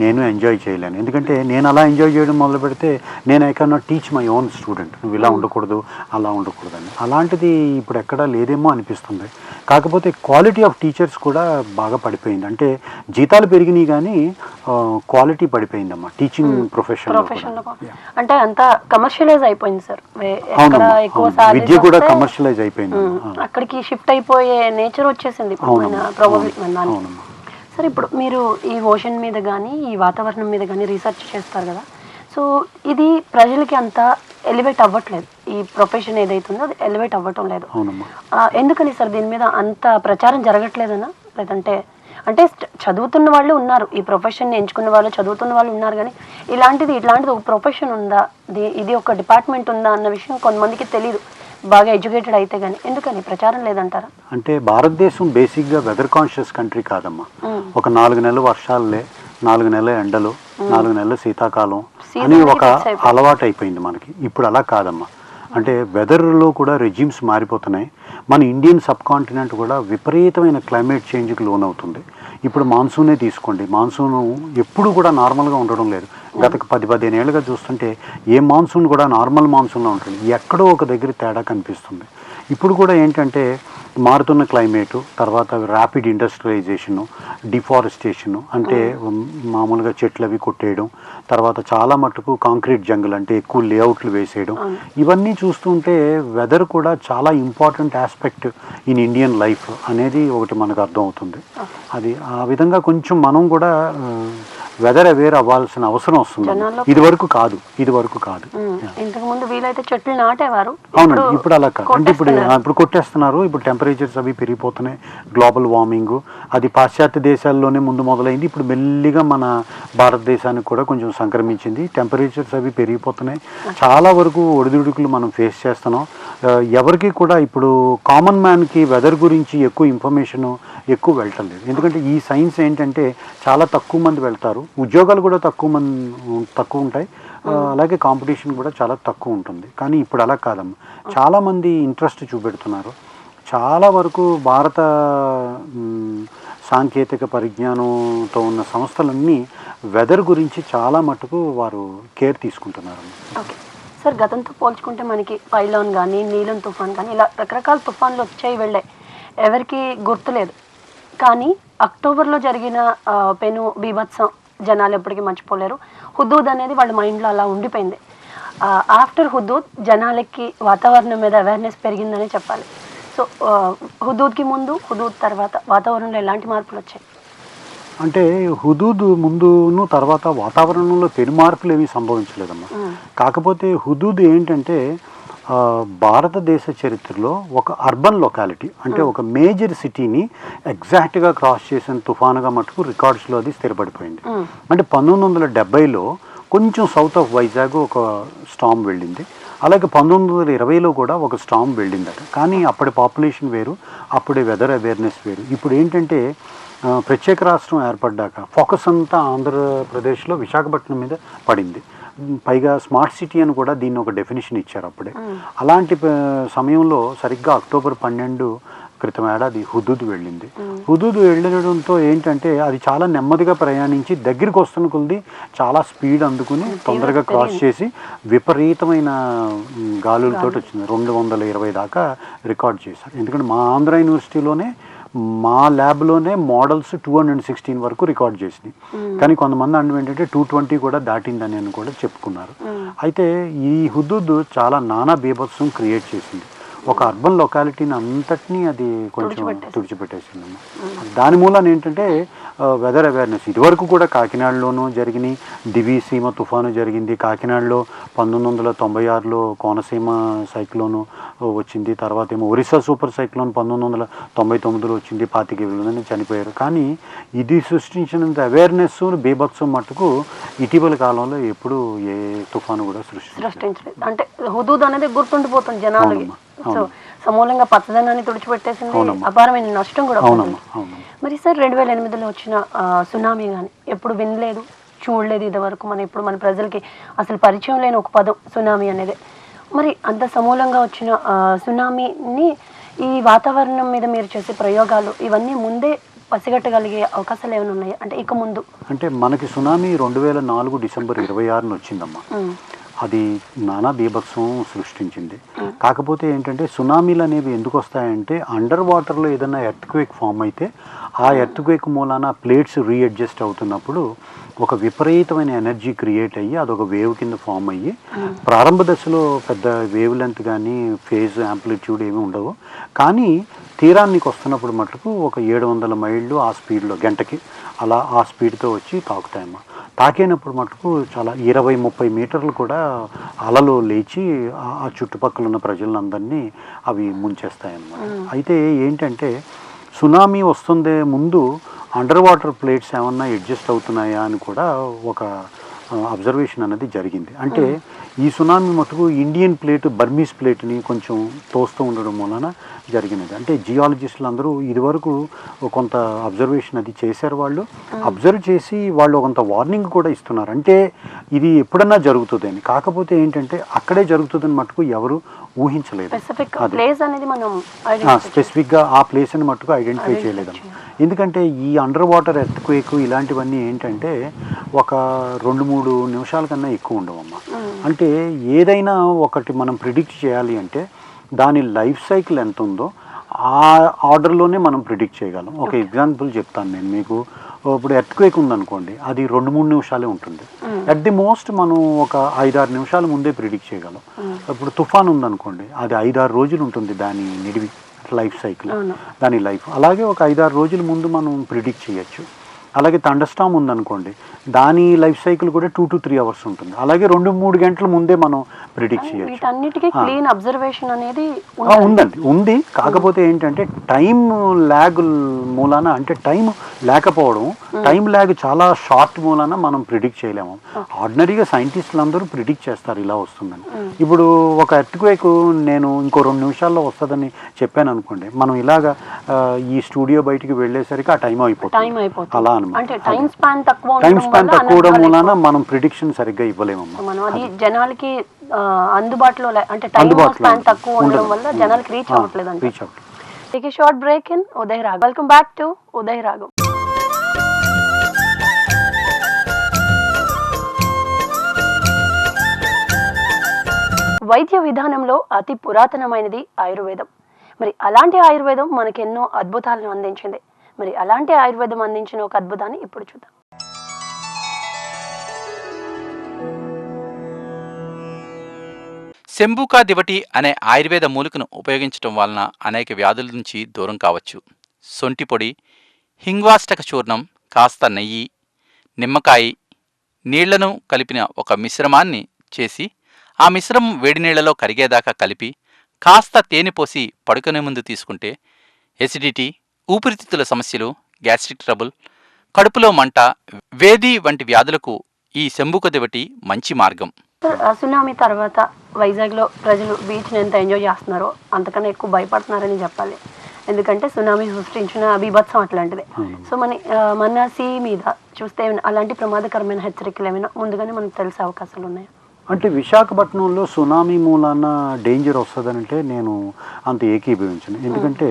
నేను ఎంజాయ్ చేయలేను. ఎందుకంటే నేను అలా ఎంజాయ్ చేయడం మొదలు పెడితే నేను I can not teach my own student నువ్వు ఇలా ఉండకూడదు అలా ఉండకూడదు అని. అలాంటిది ఇప్పుడు ఎక్కడా లేదేమో అనిపిస్తుంది. కాకపోతే క్వాలిటీ ఆఫ్ టీచర్స్ కూడా బాగా పడిపోయింది. అంటే జీతాలు పెరిగినాయి కానీ క్వాలిటీ పడిపోయిందమ్మా టీచింగ్ ప్రొఫెషన్. అంటే అంతా కమర్షియలైజ్ అయిపోయింది సార్. విద్య కూడా కమర్షియలైజ్ అయిపోయింది. అక్కడికి షిఫ్ట్ అయిపోయే నేచర్ వచ్చేసింది సార్. ఇప్పుడు మీరు ఈ ఓషన్ మీద కానీ ఈ వాతావరణం మీద కానీ రీసెర్చ్ చేస్తారు కదా, సో ఇది ప్రజలకి అంత ఎలివేట్ అవ్వట్లేదు. ఈ ప్రొఫెషన్ ఏదైతుందో అది ఎలివేట్ అవ్వటం లేదు. ఎందుకని సార్ దీని మీద అంత ప్రచారం జరగట్లేదనా? లేదంటే అంటే చదువుతున్న వాళ్ళు ఉన్నారు, ఈ ప్రొఫెషన్ ఎంచుకున్న వాళ్ళు చదువుతున్న వాళ్ళు ఉన్నారు, కానీ ఇలాంటిది ఒక ప్రొఫెషన్ ఉందా, ఇది ఒక డిపార్ట్మెంట్ ఉందా అన్న విషయం కొంతమందికి తెలియదు, బాగా ఎడ్యుకేటెడ్ అయితే. కానీ ఎందుకని ప్రచారం లేదంటారా? అంటే భారతదేశం బేసిక్గా వెదర్ కాన్షియస్ కంట్రీ కాదమ్మా. ఒక 4 నెలలు వర్షాలే, 4 నెలలు ఎండలు, 4 నెలలు శీతాకాలం అని ఒక అలవాటు అయిపోయింది మనకి. ఇప్పుడు అలా కాదమ్మా. అంటే వెదర్లో కూడా రెజ్యూమ్స్ మారిపోతున్నాయి. మన ఇండియన్ సబ్ కాంటినెంట్ కూడా విపరీతమైన క్లైమేట్ చేంజ్కి లోనవుతుంది. ఇప్పుడు మాన్సూనే తీసుకోండి, మాన్సూన్ ఎప్పుడు కూడా నార్మల్గా ఉండడం లేదు. గత 10-15 ఏళ్ళుగా చూస్తుంటే ఏ మాన్సూన్ కూడా నార్మల్ మాన్సూన్లో ఉంటుంది, ఎక్కడో ఒక దగ్గర తేడా కనిపిస్తుంది. ఇప్పుడు కూడా ఏంటంటే మారుతున్న క్లైమేటు, తర్వాత ర్యాపిడ్ ఇండస్ట్రియలైజేషను, డిఫారెస్టేషను, అంటే మామూలుగా చెట్లు అవి కొట్టేయడం, తర్వాత చాలా మటుకు కాంక్రీట్ జంగల్ అంటే ఎక్కువ లేఅవుట్లు వేసేయడం, ఇవన్నీ చూస్తుంటే వెదర్ కూడా చాలా important aspect in Indian life అనేది ఒకటి మనకు అర్థం అవుతుంది. అది ఆ విధంగా కొంచెం మనం కూడా వెదర్ అవేర్ అవ్వాల్సిన అవసరం వస్తుంది. ఇది వరకు కాదు. ఇంతకు ముందు వీలైతే చెట్లు నాటేవారు. అవునండి, ఇప్పుడు అలా కాదు. అంటే ఇప్పుడు కొట్టేస్తున్నారు. ఇప్పుడు టెంపరేచర్స్ అవి పెరిగిపోతున్నాయి, గ్లోబల్ వార్మింగ్ అది పాశ్చాత్య దేశాల్లోనే ముందు మొదలైంది. ఇప్పుడు మెల్లిగా మన భారతదేశానికి కూడా కొంచెం సంక్రమించింది. టెంపరేచర్స్ అవి పెరిగిపోతున్నాయి. చాలా వరకు ఒడిదుడుకులు మనం ఫేస్ చేస్తున్నాం. ఎవరికి కూడా ఇప్పుడు కామన్ మ్యాన్కి వెదర్ గురించి ఎక్కువ ఇన్ఫర్మేషన్ ఎక్కువ వెళ్ళటం లేదు. ఎందుకంటే ఈ సైన్స్ ఏంటంటే చాలా తక్కువ మంది వెళ్తారు, ఉద్యోగాలు కూడా తక్కువ ఉంటాయి, అలాగే కాంపిటీషన్ కూడా చాలా తక్కువ ఉంటుంది. కానీ ఇప్పుడు అలా కాదమ్మా. చాలామంది ఇంట్రెస్ట్ చూపెడుతున్నారు. చాలా వరకు భారత సాంకేతిక పరిజ్ఞానంతో ఉన్న సంస్థలన్నీ వెదర్ గురించి చాలా మటుకు వారు కేర్ తీసుకుంటున్నారు. ఓకే సార్, గతంతో పోల్చుకుంటే మనకి పైలాన్ కానీ నీలం తుఫాన్ కానీ ఇలా రకరకాల తుఫాన్లు వచ్చాయి వెళ్ళాయి, ఎవరికి గుర్తులేదు. కానీ అక్టోబర్లో జరిగిన పెను బీభత్సం జనాలు ఎప్పటికీ మర్చిపోలేరు. హుదూద్ అనేది వాళ్ళ మైండ్లో అలా ఉండిపోయింది. ఆఫ్టర్ హుదూద్ జనాలకి వాతావరణం మీద అవేర్నెస్ పెరిగిందని చెప్పాలి. సో హుదూద్కి ముందు, హుదూద్ తర్వాత వాతావరణంలో ఎలాంటి మార్పులు వచ్చాయి? అంటే హుదూద్ ముందును తర్వాత వాతావరణంలో పెను మార్పులు ఏమీ సంభవించలేదమ్మా. కాకపోతే హుదూద్ ఏంటంటే భారతదేశ చరిత్రలో ఒక అర్బన్ లొకాలిటీ, అంటే ఒక మేజర్ సిటీని ఎగ్జాక్ట్గా క్రాస్ చేసిన తుఫానుగా మటుకు రికార్డ్స్లో అది స్థిరపడిపోయింది. అంటే 1970లో కొంచెం సౌత్ ఆఫ్ వైజాగ్ ఒక స్టామ్ వెళ్ళింది. అలాగే 1920లో కూడా ఒక స్టామ్ వెళ్ళిందట. కానీ అప్పటి పాపులేషన్ వేరు, అప్పుడే వెదర్ అవేర్నెస్ వేరు. ఇప్పుడు ఏంటంటే ప్రత్యేక రాష్ట్రం ఏర్పడ్డాక ఫోకస్ అంతా ఆంధ్రప్రదేశ్లో విశాఖపట్నం మీద పడింది. పైగా స్మార్ట్ సిటీ అని కూడా దీన్ని ఒక డెఫినేషన్ ఇచ్చారు అప్పుడే. అలాంటి సమయంలో సరిగ్గా అక్టోబర్ 12 క్రితం ఏడాది హుదూద్ వెళ్ళింది. హుదూద్ వెళ్ళడంతో ఏంటంటే అది చాలా నెమ్మదిగా ప్రయాణించి దగ్గరికి వస్తున్న కొద్ది చాలా స్పీడ్ అందుకుని తొందరగా క్రాస్ చేసి విపరీతమైన గాలులతో వచ్చింది. 220 దాకా రికార్డ్ చేశారు. ఎందుకంటే మా ఆంధ్ర యూనివర్సిటీలోనే మా ల్యాబ్లోనే మోడల్స్ 216 వరకు రికార్డ్ చేసినాయి. కానీ కొంతమంది అంటే ఏంటంటే 220 కూడా దాటిందని అని కూడా చెప్పుకున్నారు. అయితే ఈ హుదూద్ చాలా నానా బీభత్సం క్రియేట్ చేసింది. ఒక అర్బన్ లొకాలిటీని అంతటినీ అది కొంచెం తుడిచిపెట్టేసిందమ్మా. దాని మూలాన ఏంటంటే వెదర్ అవేర్నెస్ ఇదివరకు కూడా కాకినాడలోనూ జరిగినాయి. దివీసీమ తుఫాను జరిగింది కాకినాడలో. 1996లో కోనసీమ సైక్లోను వచ్చింది. తర్వాత ఏమో ఒరిస్సా సూపర్ సైక్లోన్ 1999లో వచ్చింది. 25 మంది చనిపోయారు. కానీ ఇది సృష్టించినంత అవేర్నెస్ బీభత్సం మట్టుకు ఇటీవల కాలంలో ఎప్పుడు ఏ తుఫాను కూడా సృష్టించలేదు. అంటే హుదూద్ అనేది గుర్తుండిపోతుంది జనాలకి. సో సమూలంగా పచ్చదనాన్ని తుడిచిపెట్టేసింది, అపారమైన నష్టం కూడా. మరి సార్ 2008లో వచ్చిన సునామీ కానీ ఎప్పుడు వినలేదు, చూడలేదు ఇదివరకు. ఇప్పుడు మన ప్రజలకి అసలు పరిచయం లేని ఒక పదం సునామీ అనేది. మరి అంత సమూలంగా వచ్చిన సునామీని ఈ వాతావరణం మీద మీరు చేసే ప్రయోగాలు ఇవన్నీ ముందే పసిగట్టగలిగే అవకాశాలు ఏమైనా ఉన్నాయి అంటే ఇక ముందు? అంటే మనకి సునామీ 2004 డిసెంబర్ 26 వచ్చిందమ్మా. అది నానా బీభత్సం సృష్టించింది. కాకపోతే ఏంటంటే సునామీలు అనేవి ఎందుకు వస్తాయంటే అండర్ వాటర్లో ఏదైనా ఎర్త్క్వేక్ ఫామ్ అయితే ఆ ఎర్త్క్వేక్ మూలాన ప్లేట్స్ రీఅడ్జస్ట్ అవుతున్నప్పుడు ఒక విపరీతమైన ఎనర్జీ క్రియేట్ అయ్యి అదొక వేవ్ కింద ఫామ్ అయ్యి ప్రారంభ దశలో పెద్ద వేవ్ లెంత్ కానీ ఫేజ్ యాంప్లిట్యూడ్ ఏమి ఉండవు. కానీ తీరానికి వస్తున్నప్పుడు మటుకు ఒక 700 మైళ్ళు ఆ స్పీడ్లో గంటకి అలా ఆ స్పీడ్తో వచ్చి తాకుతాయమ్మా. తాకినప్పుడు మటుకు చాలా 20-30 మీటర్లు కూడా అలలు లేచి ఆ చుట్టుపక్కల ఉన్న ప్రజలందరినీ అవి ముంచేస్తాయన్నమాట. అయితే ఏంటంటే సునామీ వస్తుందే ముందు అండర్ వాటర్ ప్లేట్స్ ఏమన్నా అడ్జస్ట్ అవుతున్నాయా అని కూడా ఒక అబ్జర్వేషన్ అనేది జరిగింది. అంటే ఈ సునామీ మటుకు ఇండియన్ ప్లేట్ బర్మీస్ ప్లేట్ని కొంచెం తోస్తూ ఉండడం వలన జరిగినది. అంటే జియాలజిస్టులు అందరూ ఇదివరకు కొంత అబ్జర్వేషన్ అది చేశారు. వాళ్ళు అబ్జర్వ్ చేసి వాళ్ళు కొంత వార్నింగ్ కూడా ఇస్తున్నారు. అంటే ఇది ఎప్పుడన్నా జరుగుతుంది అని. కాకపోతే ఏంటంటే అక్కడే జరుగుతుందని మటుకు ఎవరు ఊహించలేదు. స్పెసిఫిక్గా ఆ ప్లేస్ అని మటుకు ఐడెంటిఫై చేయలేదు. ఎందుకంటే ఈ అండర్ వాటర్ ఎర్త్క్వేక్ ఇలాంటివన్నీ ఏంటంటే ఒక 2-3 నిమిషాల కన్నా ఎక్కువ ఉండవమ్మా. అంటే ఏదైనా ఒకటి మనం ప్రిడిక్ట్ చేయాలి అంటే దాని లైఫ్ సైకిల్ ఎంత ఉందో ఆ ఆర్డర్లోనే మనం ప్రిడిక్ట్ చేయగలం. ఒక ఎగ్జాంపుల్ చెప్తాను నేను మీకు. ఇప్పుడు ఎర్త్క్వేక్ ఉందనుకోండి, అది 2-3 నిమిషాలే ఉంటుంది. అట్ ది మోస్ట్ మనం ఒక 5-6 నిమిషాల ముందే ప్రిడిక్ట్ చేయగలం. ఇప్పుడు తుఫాన్ ఉందనుకోండి, అది 5-6 రోజులు ఉంటుంది దాని నిడివి లైఫ్ సైకిల్, దాని లైఫ్. అలాగే ఒక 5-6 రోజుల ముందు మనం ప్రిడిక్ట్ చేయొచ్చు. అలాగే థండర్స్టార్మ్ ఉందనుకోండి, దాని లైఫ్ సైకిల్ కూడా 2 to 3 అవర్స్ ఉంటుంది. అలాగే 2-3 గంటల ముందే మనం ప్రిడిక్ట్ చేయొచ్చు. ఉంది. కాకపోతే ఏంటంటే టైం ల్యాగ్ మూలాన, అంటే టైం లేకపోవడం, టైం ల్యాగ్ చాలా షార్ట్ మూలాన మనం ప్రిడిక్ట్ చేయలేము. ఆర్డినరీగా సైంటిస్టులు అందరూ ప్రిడిక్ట్ చేస్తారు ఇలా వస్తుందని. ఇప్పుడు ఒక ఎర్త్క్వేక్ నేను ఇంకో 2 నిమిషాల్లో వస్తుందని చెప్పాను అనుకోండి, మనం ఇలాగా ఈ స్టూడియో బయటికి వెళ్ళేసరికి ఆ టైం అయిపోతుంది. అలా అనమాట. టైం స్పాన్ తక్కువ మూలాన మనం ప్రిడిక్షన్ సరిగ్గా ఇవ్వలేమమ్మా. జనాలకి అందుబాటులో అంటే టైం స్పాన్ తక్కువ ఉండడం వల్ల జనాలకి రీచ్ అవ్వట్లేదు. Take a short break in Uday Raagam. Welcome back to Uday రాగం. వైద్య విధానంలో అతి పురాతనమైనది ఆయుర్వేదం. మరి అలాంటి ఆయుర్వేదం మనకెన్నో అద్భుతాలను అందించింది. మరి అలాంటి ఆయుర్వేదం అందించిన ఒక అద్భుతాన్ని ఇప్పుడు చూద్దాం. శంభూకా దివటి అనే ఆయుర్వేద మూలికను ఉపయోగించడం వలన అనేక వ్యాధుల నుంచి దూరం కావచ్చు. సొంటి పొడి, హింగ్వాష్టక చూర్ణం, కాస్త నెయ్యి, నిమ్మకాయ, నీళ్లను కలిపిన ఒక మిశ్రమాన్ని చేసి ఆ మిశ్రమం వేడి నీళ్లలో కరిగేదాకా కలిపి కాస్త తేనె పోసి పడుకునే ముందు తీసుకుంటే ఎసిడిటీ, ఊపిరితిత్తుల సమస్యలు, గ్యాస్ట్రిక్ ట్రబుల్, కడుపులో మంట, వేది వంటి వ్యాధులకు ఈ శంభూక దివటి మంచి మార్గం. సునామీ తర్వాత వైజాగ్లో ప్రజలు బీచ్ని ఎంత ఎంజాయ్ చేస్తున్నారో అంతకన్నా ఎక్కువ భయపడుతున్నారని చెప్పాలి. ఎందుకంటే సునామీ సృష్టించిన బీభత్సం అట్లాంటిది. సో మన సీ మీద చూస్తే అలాంటి ప్రమాదకరమైన హెచ్చరికలు ఏమైనా ముందుగానే మనకు తెలిసే అవకాశాలు ఉన్నాయా? అంటే విశాఖపట్నంలో సునామీ మూలాన డేంజర్ వస్తుందనంటే నేను అంత ఏకీభవించను. ఎందుకంటే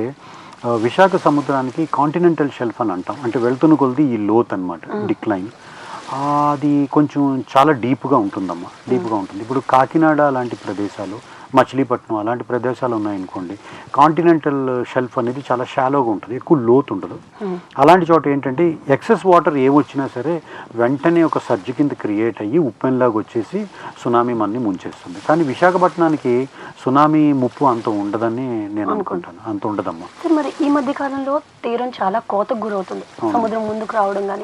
విశాఖ సముద్రానికి కాంటినెంటల్ షెల్ఫ్ అని అంటాం. అంటే వెళ్తున్న కొలది ఈ లోత్ అనమాట, డిక్లైన్. అది కొంచెం చాలా డీప్గా ఉంటుందమ్మా, డీప్గా ఉంటుంది. ఇప్పుడు కాకినాడ లాంటి ప్రదేశాలు, మచిలీపట్నం అలాంటి ప్రదేశాలు ఉన్నాయనుకోండి, కాంటినెంటల్ షెల్ఫ్ అనేది చాలా షాలోగా ఉంటుంది, ఎక్కువ లోతు ఉండదు. అలాంటి చోట ఏంటంటే ఎక్సెస్ వాటర్ ఏమొచ్చినా సరే వెంటనే ఒక సర్జ్ కింద క్రియేట్ అయ్యి ఉప్పెన్లాగా వచ్చేసి సునామీ మన్ని ముంచేస్తుంది. కానీ విశాఖపట్నానికి సునామీ ముప్పు అంత ఉండదని నేను అనుకుంటాను, అంత ఉండదమ్మా. మరి ఈ మధ్య కాలంలో తీరం చాలా కోతకు గురవుతుంది, సముద్రం ముందుకు రావడం కానీ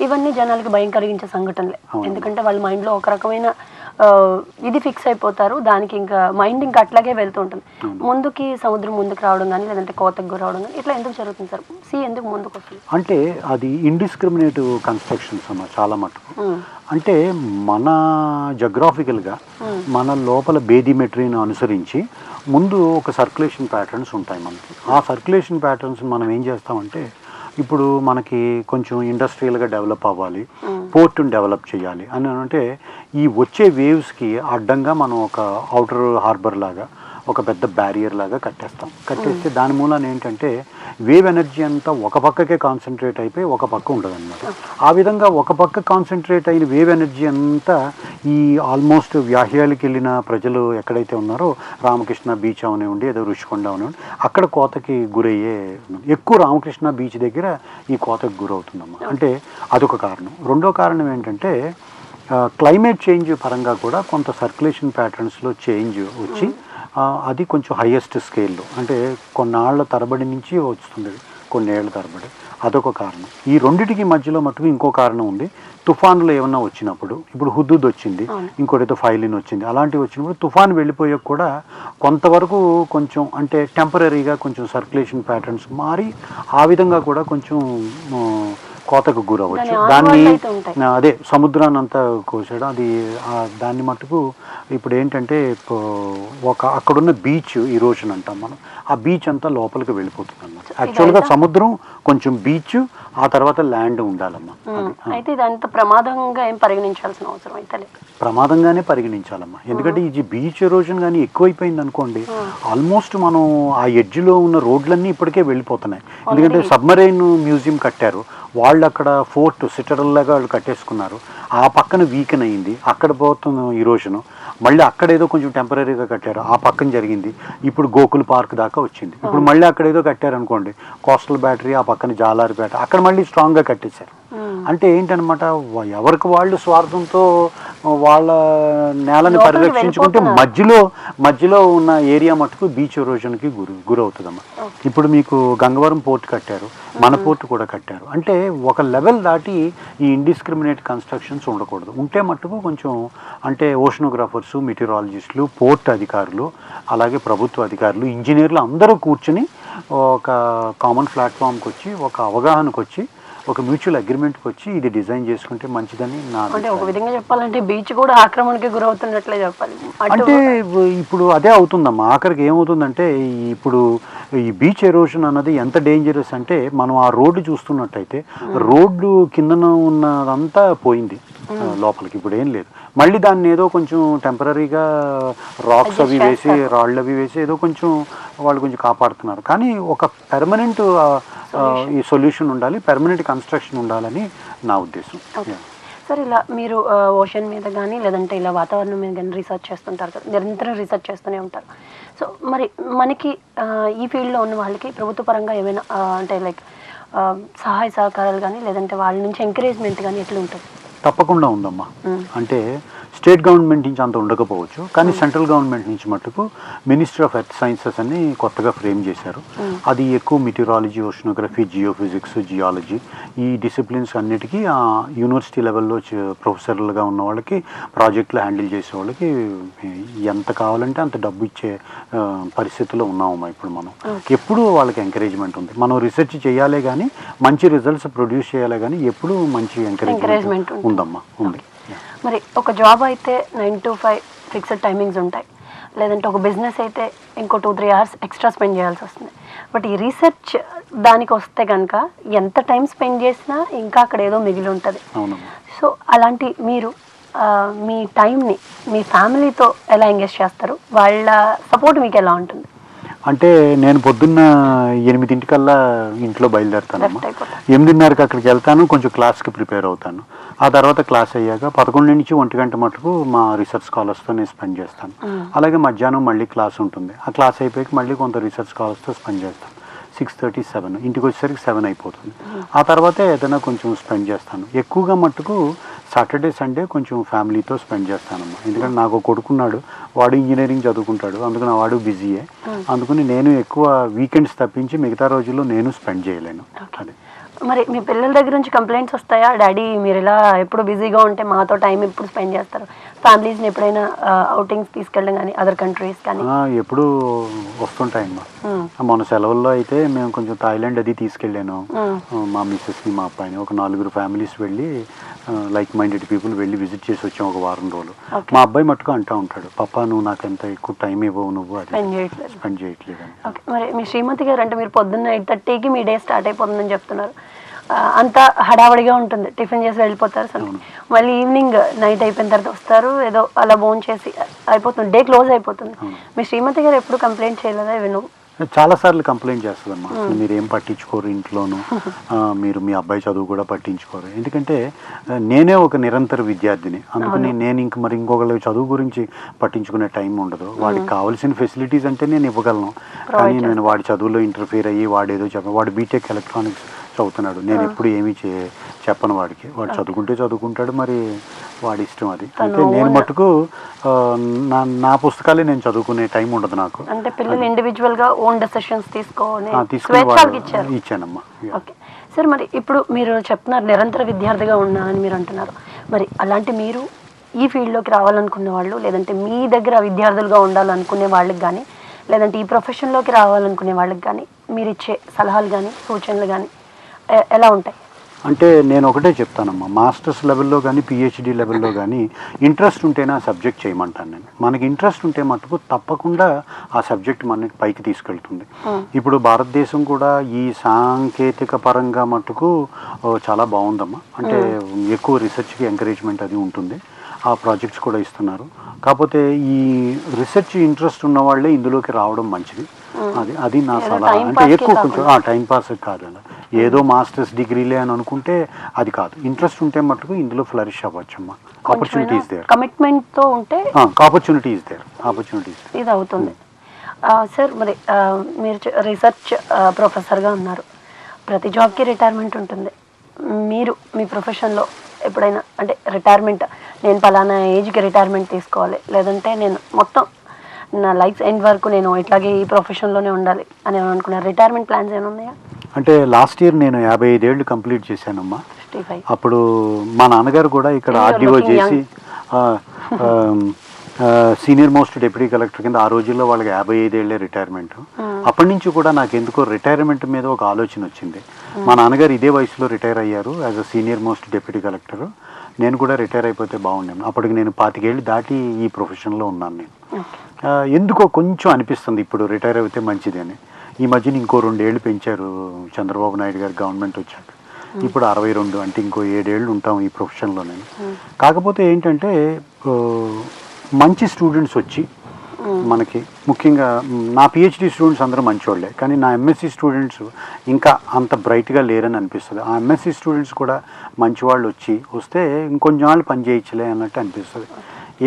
ఇవన్నీ జనాలకి భయం కలిగించే సంఘటనలే. ఎందుకంటే వాళ్ళ మైండ్లో ఒక రకమైన ఇది ఫిక్స్ అయిపోతారు, దానికి ఇంకా మైండ్ ఇంకా అట్లాగే వెళ్తూ ఉంటుంది. ముందుకి సముద్రం ముందుకు రావడం కానీ లేదంటే కోతకు గురవడం కానీ ఇట్లా ఎందుకు జరుగుతుంది సార్? సీ ఎందుకు ముందుకు వస్తుంది? అంటే అది ఇండిస్క్రిమినేటివ్ కన్స్ట్రక్షన్స్ అమ్మా చాలా మటుకు. అంటే మన జగ్రాఫికల్గా మన లోపల బేదిమెట్రీని అనుసరించి ముందు ఒక సర్క్యులేషన్ ప్యాటర్న్స్ ఉంటాయి మనకి. ఆ సర్క్యులేషన్ ప్యాటర్న్స్ మనం ఏం చేస్తామంటే, ఇప్పుడు మనకి కొంచెం ఇండస్ట్రియల్గా డెవలప్ అవ్వాలి, పోర్టును డెవలప్ చేయాలి అని అంటే ఈ వచ్చే వేవ్స్కి అడ్డంగా మనం ఒక అవుటర్ హార్బర్ లాగా ఒక పెద్ద బ్యారియర్ లాగా కట్టేస్తాం. కట్టేస్తే దాని మూలాన ఏంటంటే వేవ్ ఎనర్జీ అంతా ఒక పక్కకే కాన్సన్ట్రేట్ అయిపోయి ఒక పక్క ఉండదు అనమాట. ఆ విధంగా ఒక పక్క కాన్సన్ట్రేట్ అయిన వేవ్ ఎనర్జీ అంతా ఈ ఆల్మోస్ట్ వ్యాహ్యాలకి వెళ్ళిన ప్రజలు ఎక్కడైతే ఉన్నారో, రామకృష్ణ బీచ్ అవనివ్వండి, ఏదో రుషికొండ అవనివ్వండి, అక్కడ కోతకి గురయ్యే ఎక్కువ రామకృష్ణ బీచ్ దగ్గర ఈ కోతకు గురవుతుందమ్మా. అంటే అదొక కారణం. రెండో కారణం ఏంటంటే క్లైమేట్ చేంజ్ పరంగా కూడా కొంత సర్క్యులేషన్ ప్యాటర్న్స్లో చేంజ్ వచ్చి అది కొంచెం హైయెస్ట్ స్కేల్లో, అంటే కొన్నాళ్ల తరబడి నుంచి వస్తుంది, కొన్నేళ్ల తరబడి. అదొక కారణం. ఈ రెండిటికి మధ్యలో మటుకు ఇంకో కారణం ఉంది. తుఫాన్లు ఏమన్నా వచ్చినప్పుడు, ఇప్పుడు హుద్దుద్ వచ్చింది, ఇంకోటితో ఫైలిన్ వచ్చింది, అలాంటివి వచ్చినప్పుడు తుఫాన్ వెళ్ళిపోయాక కూడా కొంతవరకు కొంచెం అంటే టెంపరీగా కొంచెం సర్క్యులేషన్ ప్యాటర్న్స్ మారి ఆ విధంగా కూడా కొంచెం కోతకు గురవచ్చు. దాన్ని అదే సముద్రాన్ని అంతా కోసాడు అది. దాన్ని మటుకు ఇప్పుడు ఏంటంటే అక్కడున్న బీచ్ ఈరోజన్ అంటాం మనం, ఆ బీచ్ అంతా లోపలికి వెళ్ళిపోతుంది అన్నమాట. యాక్చువల్గా సముద్రం కొంచెం బీచ్, ఆ తర్వాత ల్యాండ్ ఉండాలమ్మా. అయితే ఇదంతా ప్రమాదంగా ఏం పరిగణించాల్సిన అవసరం అయితే? ప్రమాదంగానే పరిగణించాలమ్మా. ఎందుకంటే ఈ బీచ్ ఎరోజన్ కానీ ఎక్కువైపోయింది అనుకోండి, ఆల్మోస్ట్ మనం ఆ ఎడ్జ్లో ఉన్న రోడ్లన్నీ ఇప్పటికే వెళ్ళిపోతున్నాయి. ఎందుకంటే సబ్మరైన్ మ్యూజియం కట్టారు వాళ్ళు, అక్కడ ఫోర్ట్ సిటడల్ లాగా వాళ్ళు కట్టేసుకున్నారు. ఆ పక్కన వీకెన్ అయింది, అక్కడ పోతున్న ఈరోజను. మళ్ళీ అక్కడ ఏదో కొంచెం టెంపరీగా కట్టారు, ఆ పక్కన జరిగింది. ఇప్పుడు గోకుల్ పార్క్ దాకా వచ్చింది. ఇప్పుడు మళ్ళీ అక్కడ ఏదో కట్టారు అనుకోండి, కోస్టల్ బ్యాటరీ, ఆ పక్కన జాలారిపేట, అక్కడ మళ్ళీ స్ట్రాంగ్గా కట్టేశారు. అంటే ఏంటనమాట, ఎవరికి వాళ్ళు స్వార్థంతో వాళ్ళ నేలని పరిరక్షించుకుంటే మధ్యలో ఉన్న ఏరియా మటుకు బీచ్ ఎరోజన్కి గురవుతుందమ్మా. ఇప్పుడు మీకు గంగవరం పోర్ట్ కట్టారు, మన పోర్ట్ కూడా కట్టారు. అంటే ఒక లెవెల్ దాటి ఈ ఇండిస్క్రిమినేట్ కన్స్ట్రక్షన్స్ ఉండకూడదు. ఉంటే మటుకు కొంచెం అంటే ఓషనోగ్రాఫర్స్, మెటీరియాలజిస్టులు, పోర్ట్ అధికారులు, అలాగే ప్రభుత్వ అధికారులు, ఇంజనీర్లు అందరూ కూర్చుని ఒక కామన్ ప్లాట్ఫామ్కి వచ్చి, ఒక అవగాహనకు వచ్చి, ఒక మ్యూచువల్ అగ్రిమెంట్కి వచ్చి ఇది డిజైన్ చేసుకుంటే మంచిదని నా. అంటే ఒక విధంగా చెప్పాలంటే బీచ్ కూడా ఆక్రమణకి గురవుతున్నట్లే చెప్పాలి. అంటే ఇప్పుడు అదే అవుతుందమ్మా. ఆఖరికి ఏమవుతుందంటే ఇప్పుడు ఈ బీచ్ ఎరోషన్ అన్నది ఎంత డేంజరస్ అంటే, మనం ఆ రోడ్డు చూస్తున్నట్టయితే రోడ్డు కిందన ఉన్నదంతా పోయింది లోపలికి, ఇప్పుడు ఏం లేదు. మళ్ళీ దాన్ని ఏదో కొంచెం టెంపరీగా రాక్స్ అవి వేసి, రాళ్ళు అవి వేసి ఏదో కొంచెం వాళ్ళు కొంచెం కాపాడుతున్నారు. కానీ ఒక పెర్మనెంట్ ఈ సొల్యూషన్ ఉండాలి, పెర్మనెంట్ కన్స్ట్రక్షన్ ఉండాలని నా ఉద్దేశం. సార్, ఇలా మీరు ఓషన్ మీద కానీ లేదంటే ఇలా వాతావరణం మీద కానీ రీసెర్చ్ చేస్తుంటారు కదా, నిరంతరం రీసెర్చ్ చేస్తూనే ఉంటారు. సో మరి మనకి ఈ ఫీల్డ్లో ఉన్న వాళ్ళకి ప్రభుత్వ పరంగా ఏమైనా అంటే లైక్ సహాయ సహకారాలు కానీ లేదంటే వాళ్ళ నుంచి ఎంకరేజ్మెంట్ కానీ ఎట్లా ఉంటుంది? తప్పకుండా ఉందమ్మా. అంటే స్టేట్ గవర్నమెంట్ నుంచి అంత ఉండకపోవచ్చు, కానీ సెంట్రల్ గవర్నమెంట్ నుంచి మటుకు మినిస్ట్రీ ఆఫ్ ఎర్త్ సైన్సెస్ అని కొత్తగా ఫ్రేమ్ చేశారు. అది ఎక్కువ మెటీరియాలజీ, ఓషనోగ్రఫీ, జియోఫిజిక్స్, జియాలజీ ఈ డిసిప్లిన్స్ అన్నిటికీ యూనివర్సిటీ లెవెల్లో ప్రొఫెసర్లుగా ఉన్న వాళ్ళకి, ప్రాజెక్టులు హ్యాండిల్ చేసే వాళ్ళకి ఎంత కావాలంటే అంత డబ్బు ఇచ్చే పరిస్థితిలో ఉన్నామమ్మా ఇప్పుడు మనం. ఎప్పుడూ వాళ్ళకి ఎంకరేజ్మెంట్ ఉంది. మనం రీసెర్చ్ చేయాలే కానీ, మంచి రిజల్ట్స్ ప్రొడ్యూస్ చేయాలే కానీ ఎప్పుడూ మంచి ఎంకరేజ్మెంట్ ఉందమ్మా, ఉంది. మరి ఒక జాబ్ అయితే 9 to 5 ఫిక్స్డ్ టైమింగ్స్ ఉంటాయి. లేదంటే ఒక బిజినెస్ అయితే ఇంకో 2-3 అవర్స్ ఎక్స్ట్రా స్పెండ్ చేయాల్సి వస్తుంది. బట్ ఈ రీసెర్చ్ దానికి వస్తే కనుక ఎంత టైం స్పెండ్ చేసినా ఇంకా అక్కడ ఏదో మిగిలి ఉంటుంది. అవునమ్మా. సో అలాంటి మీరు మీ టైంని మీ ఫ్యామిలీతో ఎలా ఎంగేజ్ చేస్తారు? వాళ్ళ సపోర్ట్ మీకు ఎలా ఉంటుంది? అంటే నేను పొద్దున్న 8 ఇంట్లో బయలుదేరుతానమ్మా. లెఫ్ట్ అయిపోతారు. 8:30కి అక్కడికి వెళ్తాను, కొంచెం క్లాస్కి ప్రిపేర్ అవుతాను. ఆ తర్వాత క్లాస్ అయ్యాక 11 నుంచి 1 గంట మటుకు మా రీసెర్చ్ స్కాలర్స్తో నేను స్పెండ్ చేస్తాను. అలాగే మధ్యాహ్నం మళ్ళీ క్లాస్ ఉంటుంది. ఆ క్లాస్ అయిపోయాక మళ్ళీ కొంత రీసెర్చ్ స్కాలర్స్తో స్పెండ్ చేస్తాను. 6:30, 7 ఇంటికి వచ్చేసరికి 7 అయిపోతుంది. ఆ తర్వాతే ఏదైనా కొంచెం స్పెండ్ చేస్తాను. ఎక్కువగా మట్టుకు సాటర్డే సండే కొంచెం ఫ్యామిలీతో స్పెండ్ చేస్తానమ్మా. ఎందుకంటే నాకు ఒక కొడుకున్నాడు, వాడు ఇంజనీరింగ్ చదువుకుంటాడు, అందుకని వాడు బిజీయే. అందుకని నేను ఎక్కువ వీకెండ్స్ తప్పించి మిగతా రోజుల్లో నేను స్పెండ్ చేయలేను. అది మరి మీ పిల్లల దగ్గర నుంచి కంప్లైంట్స్ వస్తాయా? డాడీ మీరు ఇలా ఎప్పుడు బిజీగా ఉంటే మాతో టైం ఎప్పుడు స్పెండ్ చేస్తారు? ఫ్యామిలీస్ని ఎప్పుడైనా అవుటింగ్స్ తీసుకెళ్ళడం కానీ అదర్ కంట్రీస్ కానీ? ఎప్పుడు వస్తుంటాయమ్మా. మన సెలవుల్లో అయితే మేము కొంచెం థాయిలాండ్ అది తీసుకెళ్ళాను. మా మిస్సెస్ని మా అబ్బాయిని ఒక 4 ఫ్యామిలీస్ వెళ్ళి లైక్ మైండెడ్ పీపుల్ వెళ్ళి విజిట్ చేసి వచ్చాం ఒక వారం రోజులు. మా అబ్బాయి మట్టుకు అంటూ ఉంటాడు, పప్పా నువ్వు నాకు ఎంత ఎక్కువ టైం ఇవ్వవు, నువ్వు అది స్పెండ్ చేయట్లేదు అని. ఓకే, మరి మీ శ్రీమతి గారు అంటే మీరు పొద్దున్న 8:30కి మీ డే స్టార్ట్ అయిపోతుందని చెప్తున్నారు. అంతా హడావడిగా ఉంటుంది, టిఫిన్ చేసి వెళ్ళిపోతారు. సార్ మళ్ళీ ఈవినింగ్ నైట్ అయిపోయిన తర్వాత వస్తారు, ఏదో అలా భోన్ చేసి అయిపోతుంది, డే క్లోజ్ అయిపోతుంది. మీ శ్రీమతి గారు ఎప్పుడు కంప్లైంట్ చేయలేదా? విను చాలాసార్లు కంప్లైంట్ చేస్తుందమ్మా, అసలు మీరు ఏం పట్టించుకోరు ఇంట్లోనూ, మీరు మీ అబ్బాయి చదువు కూడా పట్టించుకోరు. ఎందుకంటే నేనే ఒక నిరంతర విద్యార్థిని, అందుకని నేను ఇంకొకళ్ళ చదువు గురించి పట్టించుకునే టైం ఉండదు. వాడికి కావాల్సిన ఫెసిలిటీస్ అంటే నేను ఇవ్వగలను, కానీ నేను వాడి చదువులో ఇంటర్ఫియర్ అయ్యి వాడేదో వాడు బీటెక్ ఎలక్ట్రానిక్స్ చదువుతున్నాడు, నేను ఎప్పుడు ఏమీ చెప్పను వాడికి. వాడు చదువుకుంటే చదువుకుంటాడు, మరి వాడి ఇష్టం అది. అంటే నేను మట్టుకు నా పుస్తకాలే నేను చదువుకునే టైం ఉండదు నాకు. అంటే పిల్లలు ఇండివిజువల్ గా ఓన్ డెసిషన్స్ తీసుకొని ఇచ్చానమ్మా. ఓకే సార్, మరి ఇప్పుడు మీరు చెప్తున్నారు నిరంతర విద్యార్థిగా ఉన్నా అని మీరు అంటున్నారు. మరి అలాంటి మీరు ఈ ఫీల్డ్లోకి రావాలనుకునే వాళ్ళు, లేదంటే మీ దగ్గర విద్యార్థులుగా ఉండాలనుకునే వాళ్ళకి కానీ, లేదంటే ఈ ప్రొఫెషన్లోకి రావాలనుకునే వాళ్ళకి కానీ మీరు ఇచ్చే సలహాలు కానీ సూచనలు కానీ ఎలా ఉంటాయి? అంటే నేను ఒకటే చెప్తానమ్మా, మాస్టర్స్ లెవెల్లో కానీ పిహెచ్డి లెవెల్లో కానీ ఇంట్రెస్ట్ ఉంటేనే ఆ సబ్జెక్ట్ చేయమంటాను నేను. మనకి ఇంట్రెస్ట్ ఉంటే మటుకు తప్పకుండా ఆ సబ్జెక్ట్ మనకి పైకి తీసుకెళ్తుంది. ఇప్పుడు భారతదేశం కూడా ఈ సాంకేతిక పరంగా మటుకు చాలా బాగుందమ్మా. అంటే ఎక్కువ రీసెర్చ్కి ఎంకరేజ్మెంట్ అది ఉంటుంది, ఆ ప్రాజెక్ట్స్ కూడా ఇస్తున్నారు. కాకపోతే ఈ రీసెర్చ్ ఇంట్రెస్ట్ ఉన్న వాళ్ళే ఇందులోకి రావడం మంచిది. అది నా సలహా. అంటే ఎక్కువ కొంచెం టైం పాస్ కాదు, అలా ఏదో మాస్టర్స్ డిగ్రీలే అని అనుకుంటే అది కాదు. ఇంట్రెస్ట్ ఉంటే మటుకు ఇందులో ఫ్లరిష్ అవ్వచ్చమ్మా. ఆపర్చునిటీస్ దేర్, కమిట్మెంట్ తో ఉంటే ఆపర్చునిటీస్ దేర్, ఆపర్చునిటీస్ ఇది అవుతుంది. సార్ మరి మీరు రీసెర్చ్ ప్రొఫెసర్గా ఉన్నారు, ప్రతి జాబ్కి రిటైర్మెంట్ ఉంటుంది. మీరు మీ ప్రొఫెషన్లో ఎప్పుడైనా అంటే రిటైర్మెంట్, నేను పలానా ఏజ్కి రిటైర్మెంట్ తీసుకోవాలి, లేదంటే నేను మొత్తం నా లైఫ్ ఎండ్ వరకు నేను ఇట్లాగే ఈ ప్రొఫెషన్లోనే ఉండాలి అని అనుకున్నారు, రిటైర్మెంట్ ప్లాన్స్ ఏమైనా ఉన్నాయా? అంటే లాస్ట్ ఇయర్ నేను 55 ఏళ్ళు కంప్లీట్ చేశానమ్మా. అప్పుడు మా నాన్నగారు కూడా ఇక్కడ ఆర్డీఓ చేసి సీనియర్ మోస్ట్ డిప్యూటీ కలెక్టర్ కింద, ఆ రోజుల్లో వాళ్ళకి 55 ఏళ్లే రిటైర్మెంట్. అప్పటి నుంచి కూడా నాకు ఎందుకో రిటైర్మెంట్ మీద ఒక ఆలోచన వచ్చింది. మా నాన్నగారు ఇదే వయసులో రిటైర్ అయ్యారు as a senior most deputy collector. నేను కూడా రిటైర్ అయిపోతే బాగుండేను. అప్పటికి నేను 25 ఏళ్ళు దాటి ఈ ప్రొఫెషన్లో ఉన్నాను నేను. ఎందుకో కొంచెం అనిపిస్తుంది ఇప్పుడు రిటైర్ అయితే మంచిది అని. ఈ మధ్యన ఇంకో 2 ఏళ్ళు పెంచారు చంద్రబాబు నాయుడు గారు గవర్నమెంట్ వచ్చాక. ఇప్పుడు 62, అంటే ఇంకో 7 ఏళ్ళు ఉంటాం ఈ ప్రొఫెషన్లో నేను. కాకపోతే ఏంటంటే మంచి స్టూడెంట్స్ వచ్చి మనకి, ముఖ్యంగా నా పిహెచ్డి స్టూడెంట్స్ అందరూ మంచివాళ్ళే, కానీ నా ఎంఎస్సి స్టూడెంట్స్ ఇంకా అంత బ్రైట్గా లేరని అనిపిస్తుంది. ఆ ఎంఎస్సి స్టూడెంట్స్ కూడా మంచివాళ్ళు వస్తే ఇంకొంచెం వాళ్ళు పని చేయొచ్చులే అన్నట్టు అనిపిస్తుంది.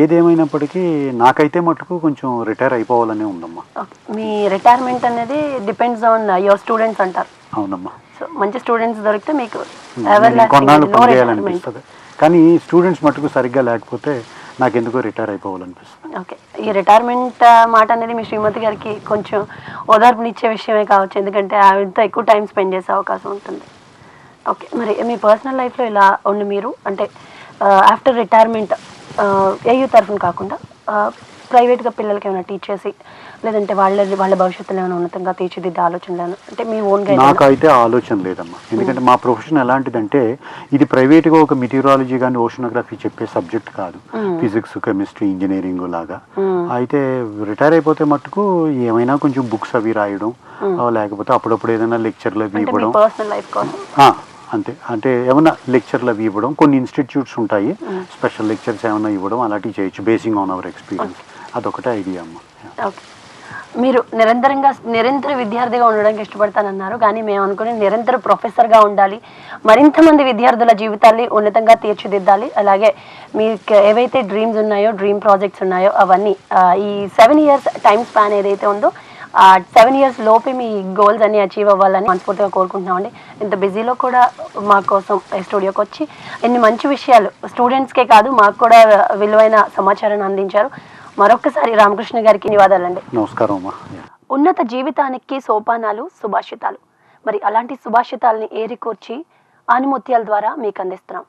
ఏదేమైనప్పటికీ నాకైతే మటుకు కొంచెం రిటైర్ అయిపోవాలనే ఉందమ్మా. మీ రిటైర్మెంట్ అనేది డిపెండ్స్ ఆన్ యువర్ స్టూడెంట్స్ అంటారు? అవునమ్మా. సో మంచి స్టూడెంట్స్ దొరికితే మీకు కొన్నాళ్ళు పని చేయాలనిపిస్తుంది, కానీ స్టూడెంట్స్ మటుకు సరిగ్గా లేకపోతే నాకు ఎందుకో రిటైర్ అయిపోవాలనిపిస్తుంది. ఓకే, ఈ రిటైర్మెంట్ మాట అనేది మీ శ్రీమతి గారికి కొంచెం ఓదార్పునిచ్చే విషయమే కావచ్చు, ఎందుకంటే ఆవిడతో ఎక్కువ టైం స్పెండ్ చేసే అవకాశం ఉంటుంది. ఓకే, మరి మీ పర్సనల్ లైఫ్లో ఇలా ఉండి మీరు అంటే ఆఫ్టర్ రిటైర్మెంట్ ఏయూ తరఫున కాకుండా ప్రైవేట్గా పిల్లలకి ఏమైనా టీచ్ చేసి లేదంటే వాళ్ళ భవిష్యత్తులో ఏమైనా ఉన్నతంగా తీర్చిదిద్దే ఆలోచనలు అంటే మీ ఓన్గా నాకైతే ఆలోచన లేదమ్మా. ఎందుకంటే మా ప్రొఫెషన్ ఎలాంటిదంటే ఇది ప్రైవేట్గా ఒక మెటీరియాలజీ కానీ ఓషనోగ్రఫీ చెప్పే సబ్జెక్ట్ కాదు. ఫిజిక్స్, కెమిస్ట్రీ, ఇంజనీరింగ్ లాగా. అయితే రిటైర్ అయిపోతే మట్టుకు ఏమైనా కొంచెం బుక్స్ అవి రాయడం, లేకపోతే అప్పుడప్పుడు ఏదైనా లెక్చర్లు అవి ఇవ్వడం, పర్సనల్ లైఫ్ కోసం అంతే. అంటే ఏమైనా లెక్చర్లు అవి ఇవ్వడం, కొన్ని ఇన్స్టిట్యూట్స్ ఉంటాయి స్పెషల్ లెక్చర్స్ ఏమైనా ఇవ్వడం, అలాంటివి చేయొచ్చు బేసింగ్ ఆన్ అవర్ ఎక్స్పీరియన్స్. అదొకటే ఐడియా అమ్మ. ఓకే. మీరు నిరంతర విద్యార్థిగా ఉండడానికి ఇష్టపడతానన్నారు, కానీ మేము అనుకునే నిరంతర ప్రొఫెసర్గా ఉండాలి, మరింత మంది విద్యార్థుల జీవితాన్ని ఉన్నతంగా తీర్చిదిద్దాలి, అలాగే మీకు ఏవైతే డ్రీమ్స్ ఉన్నాయో, డ్రీమ్ ప్రాజెక్ట్స్ ఉన్నాయో అవన్నీ ఈ 7 years టైం స్పాన్ ఏదైతే ఉందో 7 years లోపే మీ గోల్స్ అన్ని అచీవ్ అవ్వాలని మనస్ఫూర్తిగా కోరుకుంటున్నామండి. ఇంత బిజీలో కూడా మా కోసం స్టూడియోకి వచ్చి ఎన్ని మంచి విషయాలు స్టూడెంట్స్కే కాదు మాకు కూడా విలువైన సమాచారాన్ని అందించారు. మరొకసారి రామకృష్ణ గారికి ధన్యవాదాలండి. నమస్కారం అమ్మా. ఉన్నత జీవితానికి సోపానాలు, సుభాషితాలు. మరి అలాంటి సుభాషితాలని ఏరికూర్చి ఆనిముత్యాల ద్వారా మీకు అందిస్తున్నాం.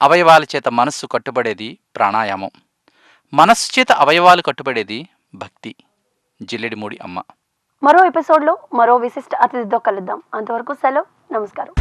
అవయవాల చేత మనస్సు కట్టుబడేది ప్రాణాయామం, మనస్సు చేత అవయవాలు కట్టుబడేది భక్తి. జిల్లెడిమూడి అమ్మ. మరో ఎపిసోడ్లో మరో విశిష్ట అతిథితో కలుద్దాం. అంతవరకు సెలవు. నమస్కారం.